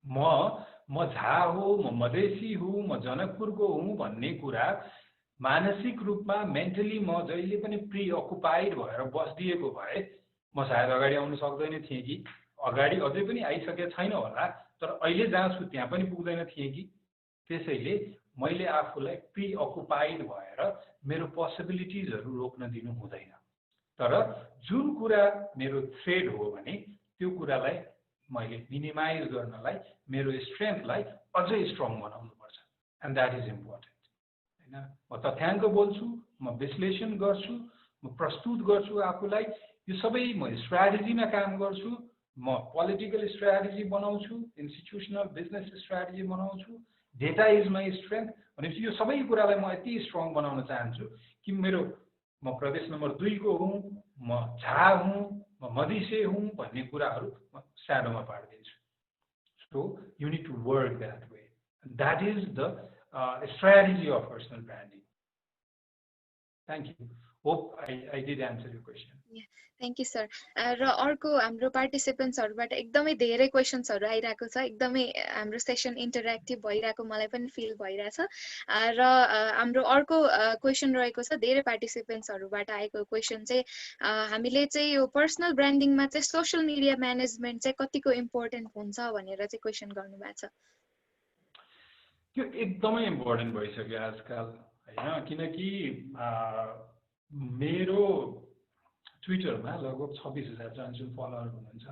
म झा हो म मधेसी हुँ म जनकपुरको हुँ भन्ने कुरा मानसिक रूपमा मेन्टली म जहिले पनि प्री अकुपाइड भएर बसिदिएको भए म सायद अगाडि आउन सक्दैन थिएँ कि अगाडि अझै पनि आइसकेको छैन होला तर अहिले जहाँ छु त्यहाँ पनि पुग्दैन थिएँ कि त्यसैले मैले आफूलाई प्री अकुपाइड भएर मेरो पोसिबिलिटिजहरू रोक्न दिनु हुँदैन तर जुन कुरा मेरो थ्रेड हो भने त्यो कुरालाई मैले मिनिमाइज गर्नलाई मेरो स्ट्रेन्थलाई अझै स्ट्रङ बनाउनुपर्छ एन्ड द्याट इज इम्पोर्टेन्ट हैन म तथ्याङ्क बोल्छु म विश्लेषण गर्छु म प्रस्तुत गर्छु आफूलाई यो सबै म स्ट्र्याटेजीमा काम गर्छु म पोलिटिकल स्ट्र्याटेजी बनाउँछु इन्स्टिट्युसनल बिजनेस स्ट्र्याटेजी बनाउँछु डेटा इज माई स्ट्रेन्थ भनेपछि यो सबै कुरालाई म यति स्ट्रङ बनाउन चाहन्छु कि मेरो म प्रदेश नम्बर 2 को हुँ म झा हुँ म मधेसी हुँ भन्ने कुराहरू म स्याडोमा पार्दिन्छु so you need to work that way that is the strategy of personal branding. Thank you. Hope I did answer your question. Yeah, thank you, sir. र अर्को हाम्रो पार्टिसिपेन्ट्सहरुबाट एकदमै धेरै क्वेशन्सहरु आइराको छ एकदमै हाम्रो सेसन इन्टरेक्टिभ भइराको मलाई पनि फिल भइराछ र हाम्रो अर्को क्वेशन रहेको छ धेरै पार्टिसिपेन्ट्सहरुबाट आएको क्वेशन चाहिँ हामीले चाहिँ यो पर्सनल ब्रान्डिङमा चाहिँ सोशल मिडिया म्यानेजमेन्ट चाहिँ कतिको इम्पोर्टेन्ट हुन्छ भनेर चाहिँ क्वेशन गर्नु भएको छ यो एकदमै इम्पोर्टेन्ट भइसक्यो आजकल हैन किनकि मेरो ट्विटरमा लगभग 26,000 जन फलोअर हुनुहुन्छ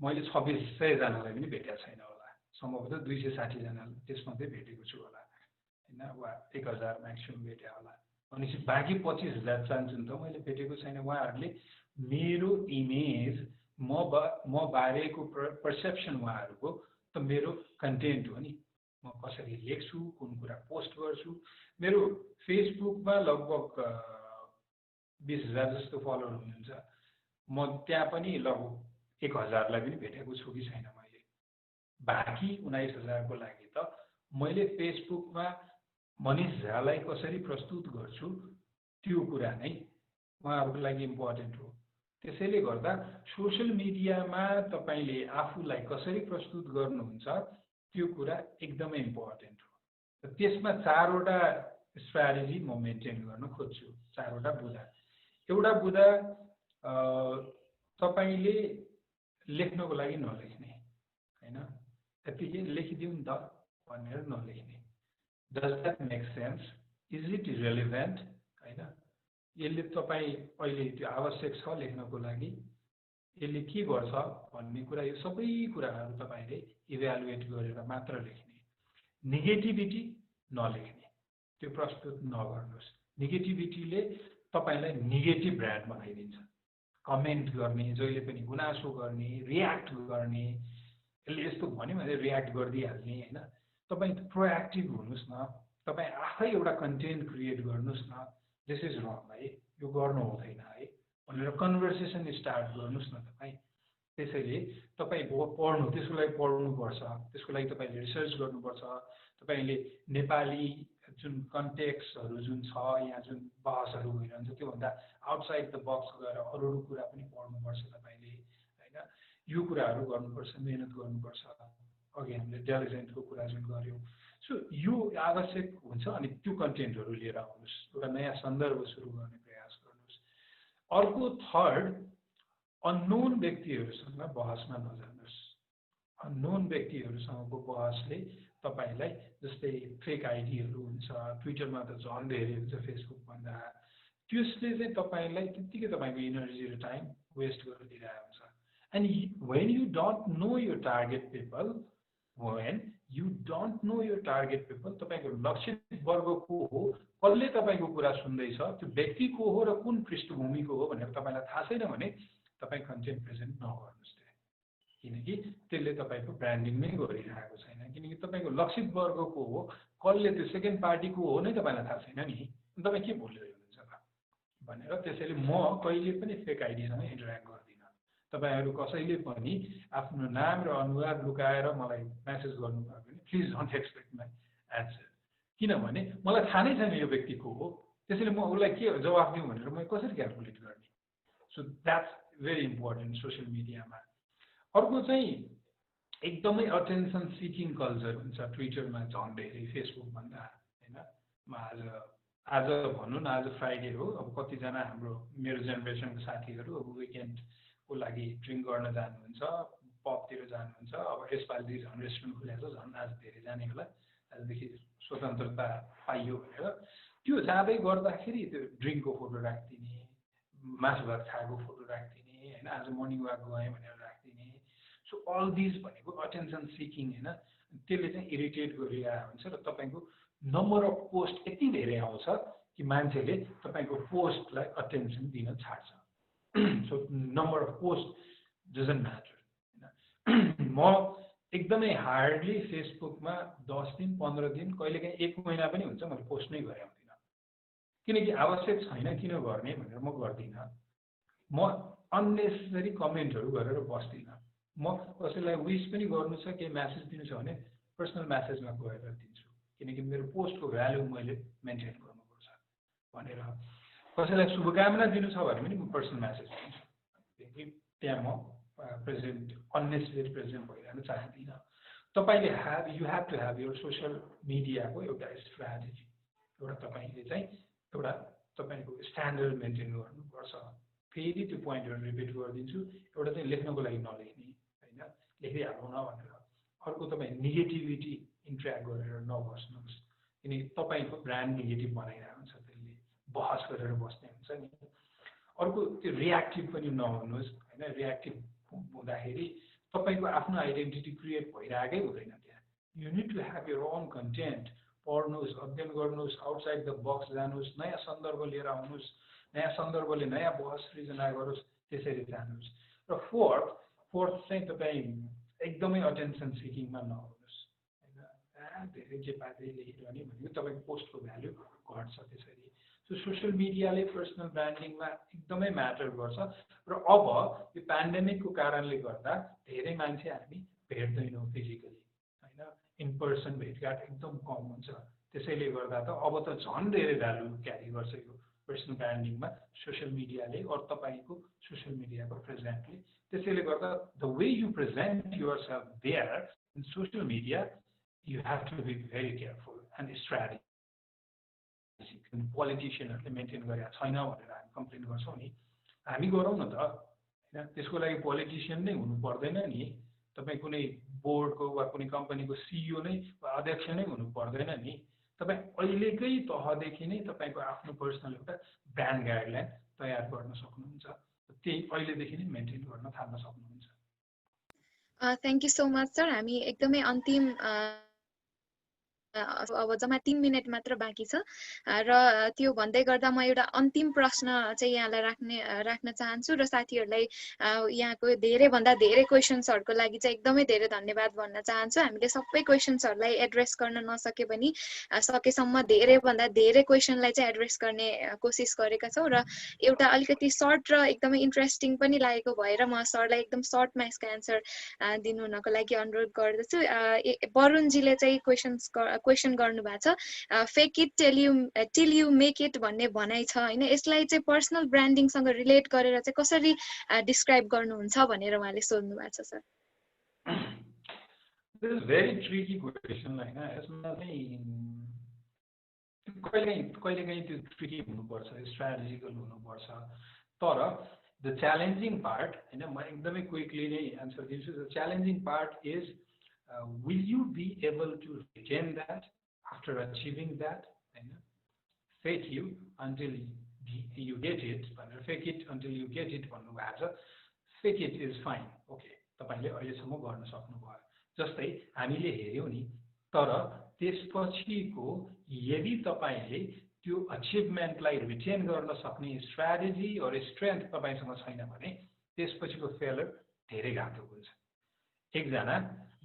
मैले 2600 जनालाई पनि भेटेको छैन होला सम्भवतः 260 जना त्यसमध्ये भेटेको छु होला हैन वा 1000 म्याक्सिमम भेटे होला अनि बाँकी 25,000 जन त मैले भेटेको छैन उहाँहरूले मेरो इमेज म बारेको पर्सेप्सन उहाँहरूको त मेरो कन्टेन्ट हो नि म कसरी लेख्छु कुन कुरा पोस्ट गर्छु मेरो फेसबुकमा लगभग 20,000 जस्तो फलोअर हुनुहुन्छ म त्यहाँ पनि लगभग 1,000 लाई पनि भेटेको छु कि छैन मैले बाँकी 19,000 को लागि त मैले फेसबुकमा मनिष झालाई कसरी प्रस्तुत गर्छु त्यो कुरा नै उहाँहरूको लागि इम्पोर्टेन्ट हो त्यसैले गर्दा सोशल मिडियामा तपाईले आफूलाई कसरी प्रस्तुत गर्नुहुन्छ त्यो कुरा एकदमै इम्पोर्टेन्ट हो त्यसमा 4 वटा स्ट्र्याटेजी म मेन्टेन गर्न खोज्छु 4 वटा बुँदा एउटा बुँदा तपाईले लेख्नको लागि नलेख्ने हैन त्यतिकै लेखिदिउँ नि त भनेर नलेख्ने does that make sense is it relevant हैन यसले तपाई अहिले त्यो आवश्यक छ लेख्नको लागि यसले के गर्छ भन्ने कुरा यो सबै कुराहरू तपाईले इभ्यालुएट गरेर मात्र लेख्ने नेगेटिभिटी नलेख्ने त्यो प्रस्तुत नगर्नुस् नेगेटिभिटीले तपाईलाई नेगेटिभ ब्रान्ड बनाइदिन्छ कमेन्ट गर्ने जहिले पनि गुनासो गर्ने रियाक्ट गर्ने यसले यस्तो भन्यो भने रियाक्ट गर्दिहाल्ने हैन तपाई प्रोएक्टिभ हुनुस् न तपाई आफै एउटा कन्टेन्ट क्रिएट गर्नुस् न दिस इज रङ है यो गर्नु हुँदैन है भनेर कन्भर्सेसन स्टार्ट गर्नुस् न तपाई त्यसैले तपाई पढ्नु त्यसको लागि पढ्नुपर्छ त्यसको लागि तपाईले रिसर्च गर्नुपर्छ तपाईले नेपाली जुन कन्टेक्स्टहरु जुन छ यहाँ जुन बहसहरु भइरहन्छ त्यो भन्दा आउटसाइड द बक्स गएर अरु कुरा पनि पढ्नुपर्छ तपाईले हैन यो कुराहरु गर्नुपर्छ मेहनत गर्नुपर्छ अघि हामीले डेलिजेन्टको कुरा जुन गर्यौं सो यो आवश्यक हुन्छ अनि त्यो कन्टेन्टहरु लिएर आउनुस् एउटा नयाँ सन्दर्भ सुरु गर्ने प्रयास गर्नुस् अर्को थर्ड अननोन व्यक्तिहरुसँग बहसमा नजानुस् अननोन व्यक्तिहरुसँगको बहसले तपाईलाई जस्तै फेक आइडीहरु हुन्छ ट्विटरमा त झन् धेरै हुन्छ फेसबुक भन्दा त्यसले चाहिँ तपाईलाई त्यतिकै तपाईको एनर्जी र टाइम वेस्ट गरिदिरहेको हुन्छ And when you don't know your target people, तपाईँको लक्षित वर्ग को हो, कसले तपाईँको कुरा सुन्दैछ, त्यो व्यक्ति को हो र कुन पृष्ठभूमिको हो भनेर तपाईँलाई थाहा छैन भने तपाईँ कन्टेन्ट प्रेजेन्ट नगर्नुस् त्यहाँ, किनकि त्यसले तपाईँको ब्रान्डिङ नै गरिरहेको छैन, किनकि तपाईँको लक्षित वर्ग को हो, कसले त्यो सेकेन्ड पार्टीको हो नै तपाईँलाई थाहा छैन नि, तपाईँ के बोलिरहेको हुनुहुन्छ त भनेर। त्यसैले म कहिले पनि फेक आइडीसँग इन्टरेक्ट गर्दिनँ। तपाईहरु कसैले पनि आफ्नो नाम र अनुहार लुकाएर मलाई मेसेज गर्नुभयो भने please don't expect my answer, किनभने मलाई थाहा नै छैन यो व्यक्ति को हो, त्यसैले म उसलाई के जवाफ दिउँ भनेर म कसरी क्याल्कुलेट गर्ने। So that's very important social मिडियामा। अर्को चाहिँ एकदमै अटेन्सन सिकिङ कल्चर हुन्छ ट्विटरमा, झन् धेरै फेसबुक भन्दा हैन। म आज भन्नु न, आज फ्राइडे हो, अब कतिजना हाम्रो मेरो जेनेरेसनको साथीहरू अब विकेन्डको लागि ड्रिङ्क गर्न जानुहुन्छ, पबतिर जानुहुन्छ। अब यसपालि झन् रेस्टुरेन्ट खुलेको छ, झन् आज धेरै जाने होला, आजदेखि स्वतन्त्रता पाइयो भनेर। त्यो जाँदै गर्दाखेरि त्यो ड्रिङ्कको फोटो राखिदिने, मासु भात खाएको फोटो राखिदिने हैन, आज मर्निङ वाक गएँ भनेर राखिदिने। सो अल दिज भनेको अटेन्सन सिकिङ हैन, त्यसले चाहिँ इरिटेट गरिरहेको हुन्छ र तपाईँको नम्बर अफ पोस्ट यति धेरै आउँछ कि मान्छेले तपाईँको पोस्टलाई अटेन्सन दिन छाड्छ। So number of post doesn't matter हैन। म एकदमै हार्डली फेसबुकमा 10 दिन 15 दिन कहिलेकाहीँ 1 महिना पनि हुन्छ मैले पोस्ट नै गरे आउँदिनँ, किनकि आवश्यक छैन किन गर्ने भनेर म गर्दिनँ। म अननेसेसरी कमेन्टहरू गरेर बस्दिनँ। म कसैलाई विश पनि गर्नु छ, केही म्यासेज दिनु छ भने पर्सनल म्यासेजमा गएर दिन्छु, किनकि मेरो पोस्टको भ्यालु मैले मेन्टेन गर्नुपर्छ भनेर। कसैलाई शुभकामना दिनु छ भने पनि म पर्सनल म्यासेज दिन्छु, किनकि त्यहाँ म प्रेजेन्ट अननेसेसरी प्रेजेन्ट भइरहन चाहदिनँ। तपाईँले you have to have your social मिडियाको एउटा स्ट्राटेजी, एउटा तपाईँले चाहिँ एउटा तपाईँको स्ट्यान्डर्ड मेन्टेन गर्नुपर्छ। फेरि त्यो पोइन्टहरू रिपिट गरिदिन्छु। एउटा चाहिँ लेख्नको लागि नलेख्ने हैन, लेखिहाल्नु न भनेर। अर्को तपाईँ नेगेटिभिटी इन्ट्र्याक्ट गरेर नबस्नुहोस्, किनकि तपाईँको ब्रान्ड नेगेटिभ बनाइरहेको हुन्छ, त्यसले बहस गरेर बस्ने हुन्छ नि। अर्को त्यो रियाक्टिभ पनि नहुनुहोस् हैन, रियाक्टिभ हुँदाखेरि तपाईँको आफ्नो आइडेन्टिटी क्रिएट भइरहेकै हुँदैन त्यहाँ। You need to have your own content. पढ्नुहोस्, अध्ययन गर्नुहोस्, आउटसाइड द बक्स जानुहोस्, नयाँ सन्दर्भ लिएर आउनुहोस्, नयाँ सन्दर्भले नयाँ बहस सृजना गरोस्, त्यसरी जानुहोस्। र फोर्थ चाहिँ तपाईँ एकदमै अटेन्सन सिकिङमा नहुनुहोस् हैन। धेरै जे पाए लेखिरहने भनेको तपाईँको पोस्टको भ्यालु घट्छ त्यसरी। सो सोसियल मिडियाले पर्सनल ब्रान्डिङमा एकदमै म्याटर गर्छ। र अब यो पेन्डेमिकको कारणले गर्दा धेरै मान्छे हामी भेट्दैनौँ फिजिकली हैन, इन पर्सन भेटघाट एकदम कम हुन्छ। त्यसैले गर्दा त अब त झन् धेरै भ्यालु क्यारी गर्छ यो पर्सनल ब्रान्डिङमा सोसियल मिडियाले, और तपाईँको सोसियल मिडियाको प्रेजेन्टले। त्यसैले गर्दा the way you present yourself there in social media, you have to be very careful and strategy. पोलिटिसियनहरूले मेन्टेन गरेका छैन भनेर हामी कम्प्लेन गर्छौँ नि, हामी गरौँ न त हैन। त्यसको लागि पोलिटिसियन नै हुनु पर्दैन नि, तपाईँ कुनै बोर्डको वा कुनै कम्पनीको सिइओ नै वा अध्यक्ष नै हुनु पर्दैन नि। तपाईँ अहिलेकै तहदेखि नै तपाईँको आफ्नो पर्सनल एउटा ब्रान्ड गाइडलाइन तयार गर्न सक्नुहुन्छ, त्यही अहिलेदेखि नै मेन्टेन गर्न थाल्न सक्नुहुन्छ। Thank you so much sir. हामी एकदमै अन्तिम अब जम्मा 3 मिनट मात्र बाँकी छ र त्यो भन्दै गर्दा म एउटा अन्तिम प्रश्न चाहिँ यहाँलाई राख्न चाहन्छु र साथीहरूलाई यहाँको धेरैभन्दा धेरै क्वेसन्सहरूको लागि चाहिँ एकदमै धेरै धन्यवाद भन्न चाहन्छु। हामीले सबै क्वेसन्सहरूलाई एड्रेस गर्न नसके पनि सकेसम्म धेरैभन्दा धेरै क्वेसनलाई चाहिँ एड्रेस गर्ने कोसिस गरेका छौँ र एउटा अलिकति सर्ट र एकदमै इन्ट्रेस्टिङ पनि लागेको भएर म सरलाई एकदम सर्टमा यसको एन्सर दिनु हुनको लागि अनुरोध गर्दछु। वरुणजीले चाहिँ क्वेसन गर्नु भएको छ, fake it till you make it भन्ने भनाइ छ हैन, यसलाई चाहिँ पर्सनल ब्रान्डिङसँग रिलेट गरेर चाहिँ कसरी डिस्क्राइब गर्नुहुन्छ भनेर उहाँले सोध्नु भएको छ sir. This is very tricky question हैन। यसमा चाहिँ कहिलेकाहीँ त्यो ट्रिकी हुनुपर्छ, स्ट्राटेजिकल हुनुपर्छ। तर द च्यालेन्जिङ पार्ट हैन, म एकदमै क्विकली नै एन्सर दिन्छु। The challenging part is will you be able to retain that after achieving that? Fake you until you get it, fake it until you get it भन्नु भएको छ। Fake it is fine, okay, तपाईँले अहिलेसम्म गर्न सक्नुभयो। जस्तै हामीले हेऱ्यौँ नि, तर त्यसपछिको यदि तपाईँले त्यो अचिभमेन्टलाई रिटेन गर्न सक्ने स्ट्राटेजी अर स्ट्रेन्थ तपाईँसँग छैन भने त्यसपछिको फेलर धेरै घातक हुन्छ। एकजना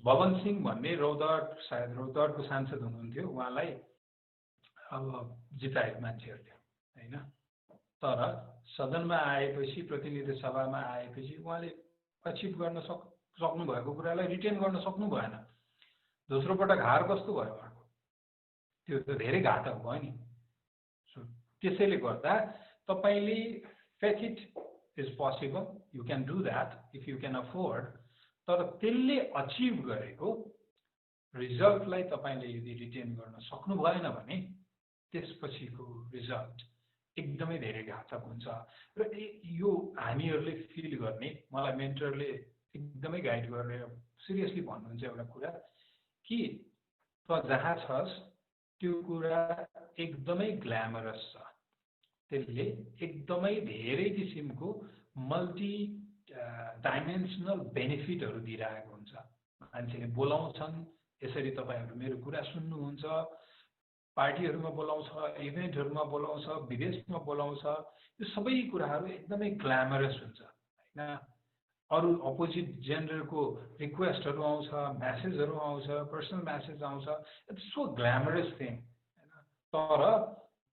भवन सिंह भन्ने सायद रौतहटको सांसद हुनुहुन्थ्यो, उहाँलाई अब जितायो मान्छेहरूले होइन, तर सदनमा आएपछि, प्रतिनिधि सभामा आएपछि उहाँले अचिभ गर्न सक्नु भएको कुरालाई रिटेन गर्न सक्नु भएन। दोस्रो पटक हार कस्तो भयो उहाँको? त्यो त धेरै घातक भयो नि। त्यसैले गर्दा तपाईँले fake it is possible, you can do that if you can afford, तर त्यसले अचिभ गरेको रिजल्टलाई तपाईँले यदि रिटेन गर्न सक्नु भएन भने त्यसपछिको रिजल्ट एकदमै धेरै घातक हुन्छ। र यो हामीहरूले फिल गर्ने, मलाई मेन्टरले एकदमै गाइड गरेर सिरियसली भन्नुहुन्छ एउटा कुरा कि त जहाँ छस् त्यो कुरा एकदमै ग्ल्यामरस छ, त्यसले एकदमै धेरै किसिमको मल्टी डाइमेन्सनल बेनिफिटहरू दिइरहेको हुन्छ। मान्छेले बोलाउँछन्, यसरी तपाईँहरू मेरो कुरा सुन्नुहुन्छ, पार्टीहरूमा बोलाउँछ, इभेन्टहरूमा बोलाउँछ, विदेशमा बोलाउँछ, यो सबै कुराहरू एकदमै ग्ल्यामरस हुन्छ होइन। अरू अपोजिट जेन्डरको रिक्वेस्टहरू आउँछ, म्यासेजहरू आउँछ, पर्सनल म्यासेज आउँछ, इट्स सो ग्ल्यामरस थिङ होइन। तर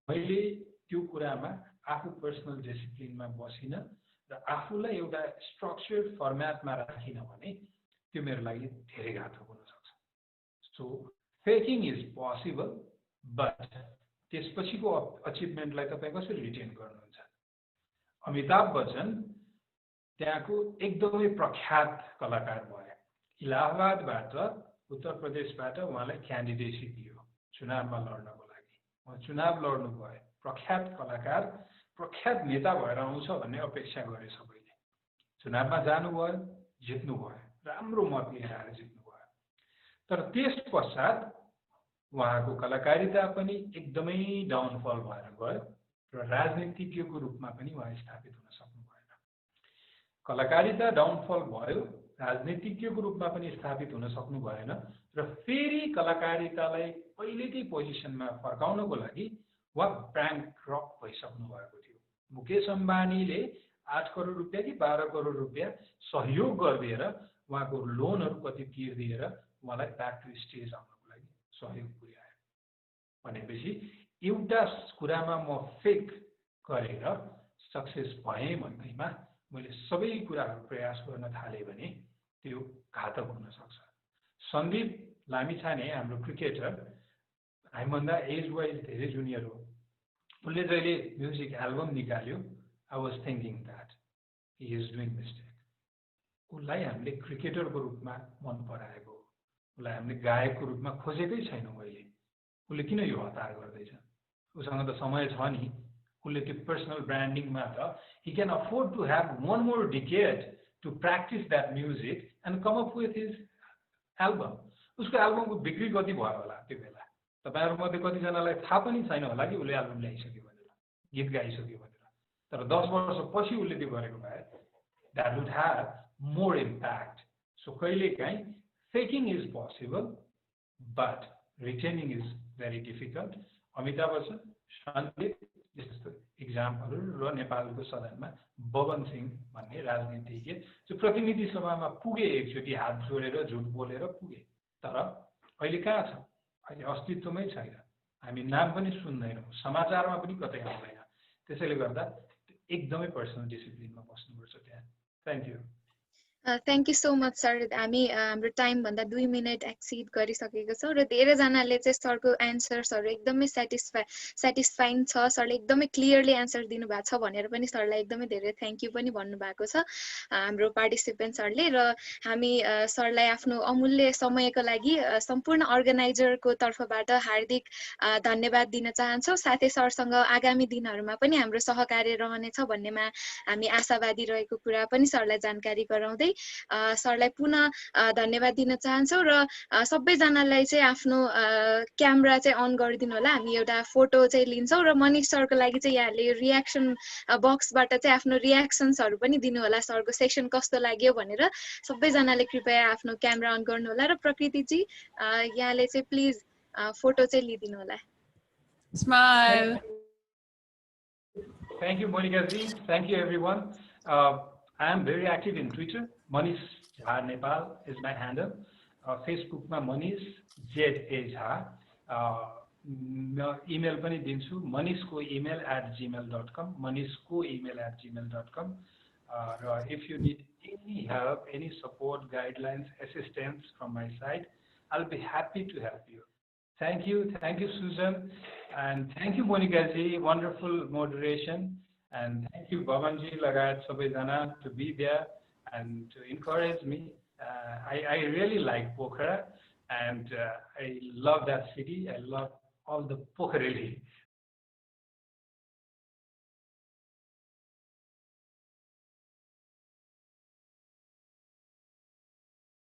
मैले त्यो कुरामा आफू पर्सनल डिसिप्लिनमा बसिनँ र आफूलाई एउटा स्ट्रक्चर्ड फर्म्याटमा राखिनँ भने त्यो मेरो लागि धेरै घातक हुनसक्छ। So faking is possible, but त्यसपछिको अचिभमेन्टलाई तपाईँ कसरी रिटेन गर्नुहुन्छ? अमिताभ बच्चन त्यहाँको एकदमै प्रख्यात कलाकार भए। इलाहाबादबाट, उत्तर प्रदेशबाट उहाँलाई क्यान्डिडेसी दियो चुनावमा लड्नको लागि। उहाँ चुनाव लड्नु भयो, प्रख्यात कलाकार, प्रख्यात नेता भएर आउँछ भन्ने अपेक्षा गरे सबैले। चुनावमा जानुभयो, जित्नुभयो, राम्रो मत लिएर आएर जित्नुभयो। तर त्यस पश्चात उहाँको कलाकारिता पनि एकदमै डाउनफल भएर गयो र राजनीतिज्ञको रूपमा पनि उहाँ स्थापित हुन सक्नु भएन। कलाकारिता डाउनफल भयो, राजनीतिज्ञको रूपमा पनि स्थापित हुन सक्नु भएन र फेरि कलाकारितालाई पहिलेकै पोजिसनमा फर्काउनको लागि उहाँ ब्याङ्करप्ट भइसक्नु भएको थियो। मुकेश अम्बानीले 8 करोड रुपियाँ कि 12 करोड रुपियाँ सहयोग गरिदिएर उहाँको लोनहरू कति तिर्दिएर उहाँलाई ब्याक टु स्टेज आउनको लागि सहयोग पुर्यायो। भनेपछि एउटा कुरामा म फेक गरेर सक्सेस भएँ भन्दैमा मैले सबै कुराहरू प्रयास गर्न थालेँ भने त्यो घातक हुन सक्छ। सन्दीप लामिछाने हाम्रो क्रिकेटर, हामीभन्दा एज वाइज धेरै जुनियर हो, उसले जहिले म्युजिक एल्बम निकाल्यो, I was thinking that he is doing mistake. उसलाई हामीले क्रिकेटरको रूपमा मन पराएको, उसलाई हामीले गायकको रूपमा खोजेकै छैनौँ अहिले। उसले किन यो हतार गर्दैछ? उसँग त समय छ नि, उसले त्यो पर्सनल ब्रान्डिङमा त he can afford to have one more decade to practice that music and come up with his album. उसको एल्बमको बिक्री कति भयो होला त्यो बेला? तपाईहरुमध्ये कतिजनालाई थाहा पनि छैन होला कि उसले एल्बम ल्याइसक्यो भनेर, गीत गाइसक्यो भनेर। तर 10 वर्षपछि उसले त्यो गरेको भए that would have more impact. So कहिलेकाहीँ faking is possible but retaining is very difficult. Amitabh Bachchan, Sandeep जस्तो इक्जाम्पलहरू र नेपालको सदनमा भवन सिंह भन्ने राजनीतिज्ञ जो प्रतिनिधि सभामा पुगे, एकचोटि हात जोडेर झुट बोलेर पुगे, तर अहिले कहाँ छ? अहिले अस्तित्वमै छैन। हामी नाम पनि सुन्दैनौँ, समाचारमा पनि कतै आउँदैन। त्यसैले गर्दा एकदमै पर्सनल डिसिप्लिनमा बस्नुपर्छ त्यहाँ। Thank you. Thank you so much sir. हामी हाम्रो टाइमभन्दा 2 मिनट एक्सिड गरिसकेको छौँ र धेरैजनाले चाहिँ सरको एन्सर्सहरू एकदमै सेटिस्फाइङ छ, सरले एकदमै क्लियरली एन्सर दिनुभएको छ भनेर पनि सरलाई एकदमै धेरै थ्याङ्क यू पनि भन्नुभएको छ हाम्रो पार्टिसिपेन्ट्सहरूले। र हामी सरलाई आफ्नो अमूल्य समयको लागि सम्पूर्ण अर्गनाइजरको तर्फबाट हार्दिक धन्यवाद दिन चाहन्छौँ। साथै सरसँग आगामी दिनहरूमा पनि हाम्रो सहकार्य रहनेछ भन्नेमा हामी आशावादी रहेको कुरा पनि सरलाई जानकारी गराउँदै सरलाई पुनः धन्यवाद दिन चाहन्छौँ र सबैजनालाई चाहिँ आफ्नो क्यामेरा चाहिँ अन गरिदिनु होला। हामी एउटा फोटो चाहिँ लिन्छौँ र मनिष सरको लागि चाहिँ यहाँले रियाक्सन बक्सबाट चाहिँ आफ्नो रियाक्सन्सहरू पनि दिनु होला, सरको सेसन कस्तो लाग्यो भनेर। सबैजनाले कृपया आफ्नो क्यामेरा अन गर्नु होला र प्रकृतिजी यहाँले चाहिँ प्लिज फोटो चाहिँ लिदिनु होला। Smile. Thank you, Monica ji. Thank you, everyone. I am very active in Twitter. Manish Jha Nepal is my handle. Facebook ma Manish ZA Jha. Email pani dinchu manishko@gmail.com. manishko@gmail.com. If you need any help, any support, guidelines, assistance from my side, I'll be happy to help you. Thank you, Susan, and thank you, Monica ji. Wonderful moderation, and thank you, Bhavan ji, Lagat Sabedana, to be there and to encourage me. I really like Pokhara, and I love that city. I love all the Pokhareli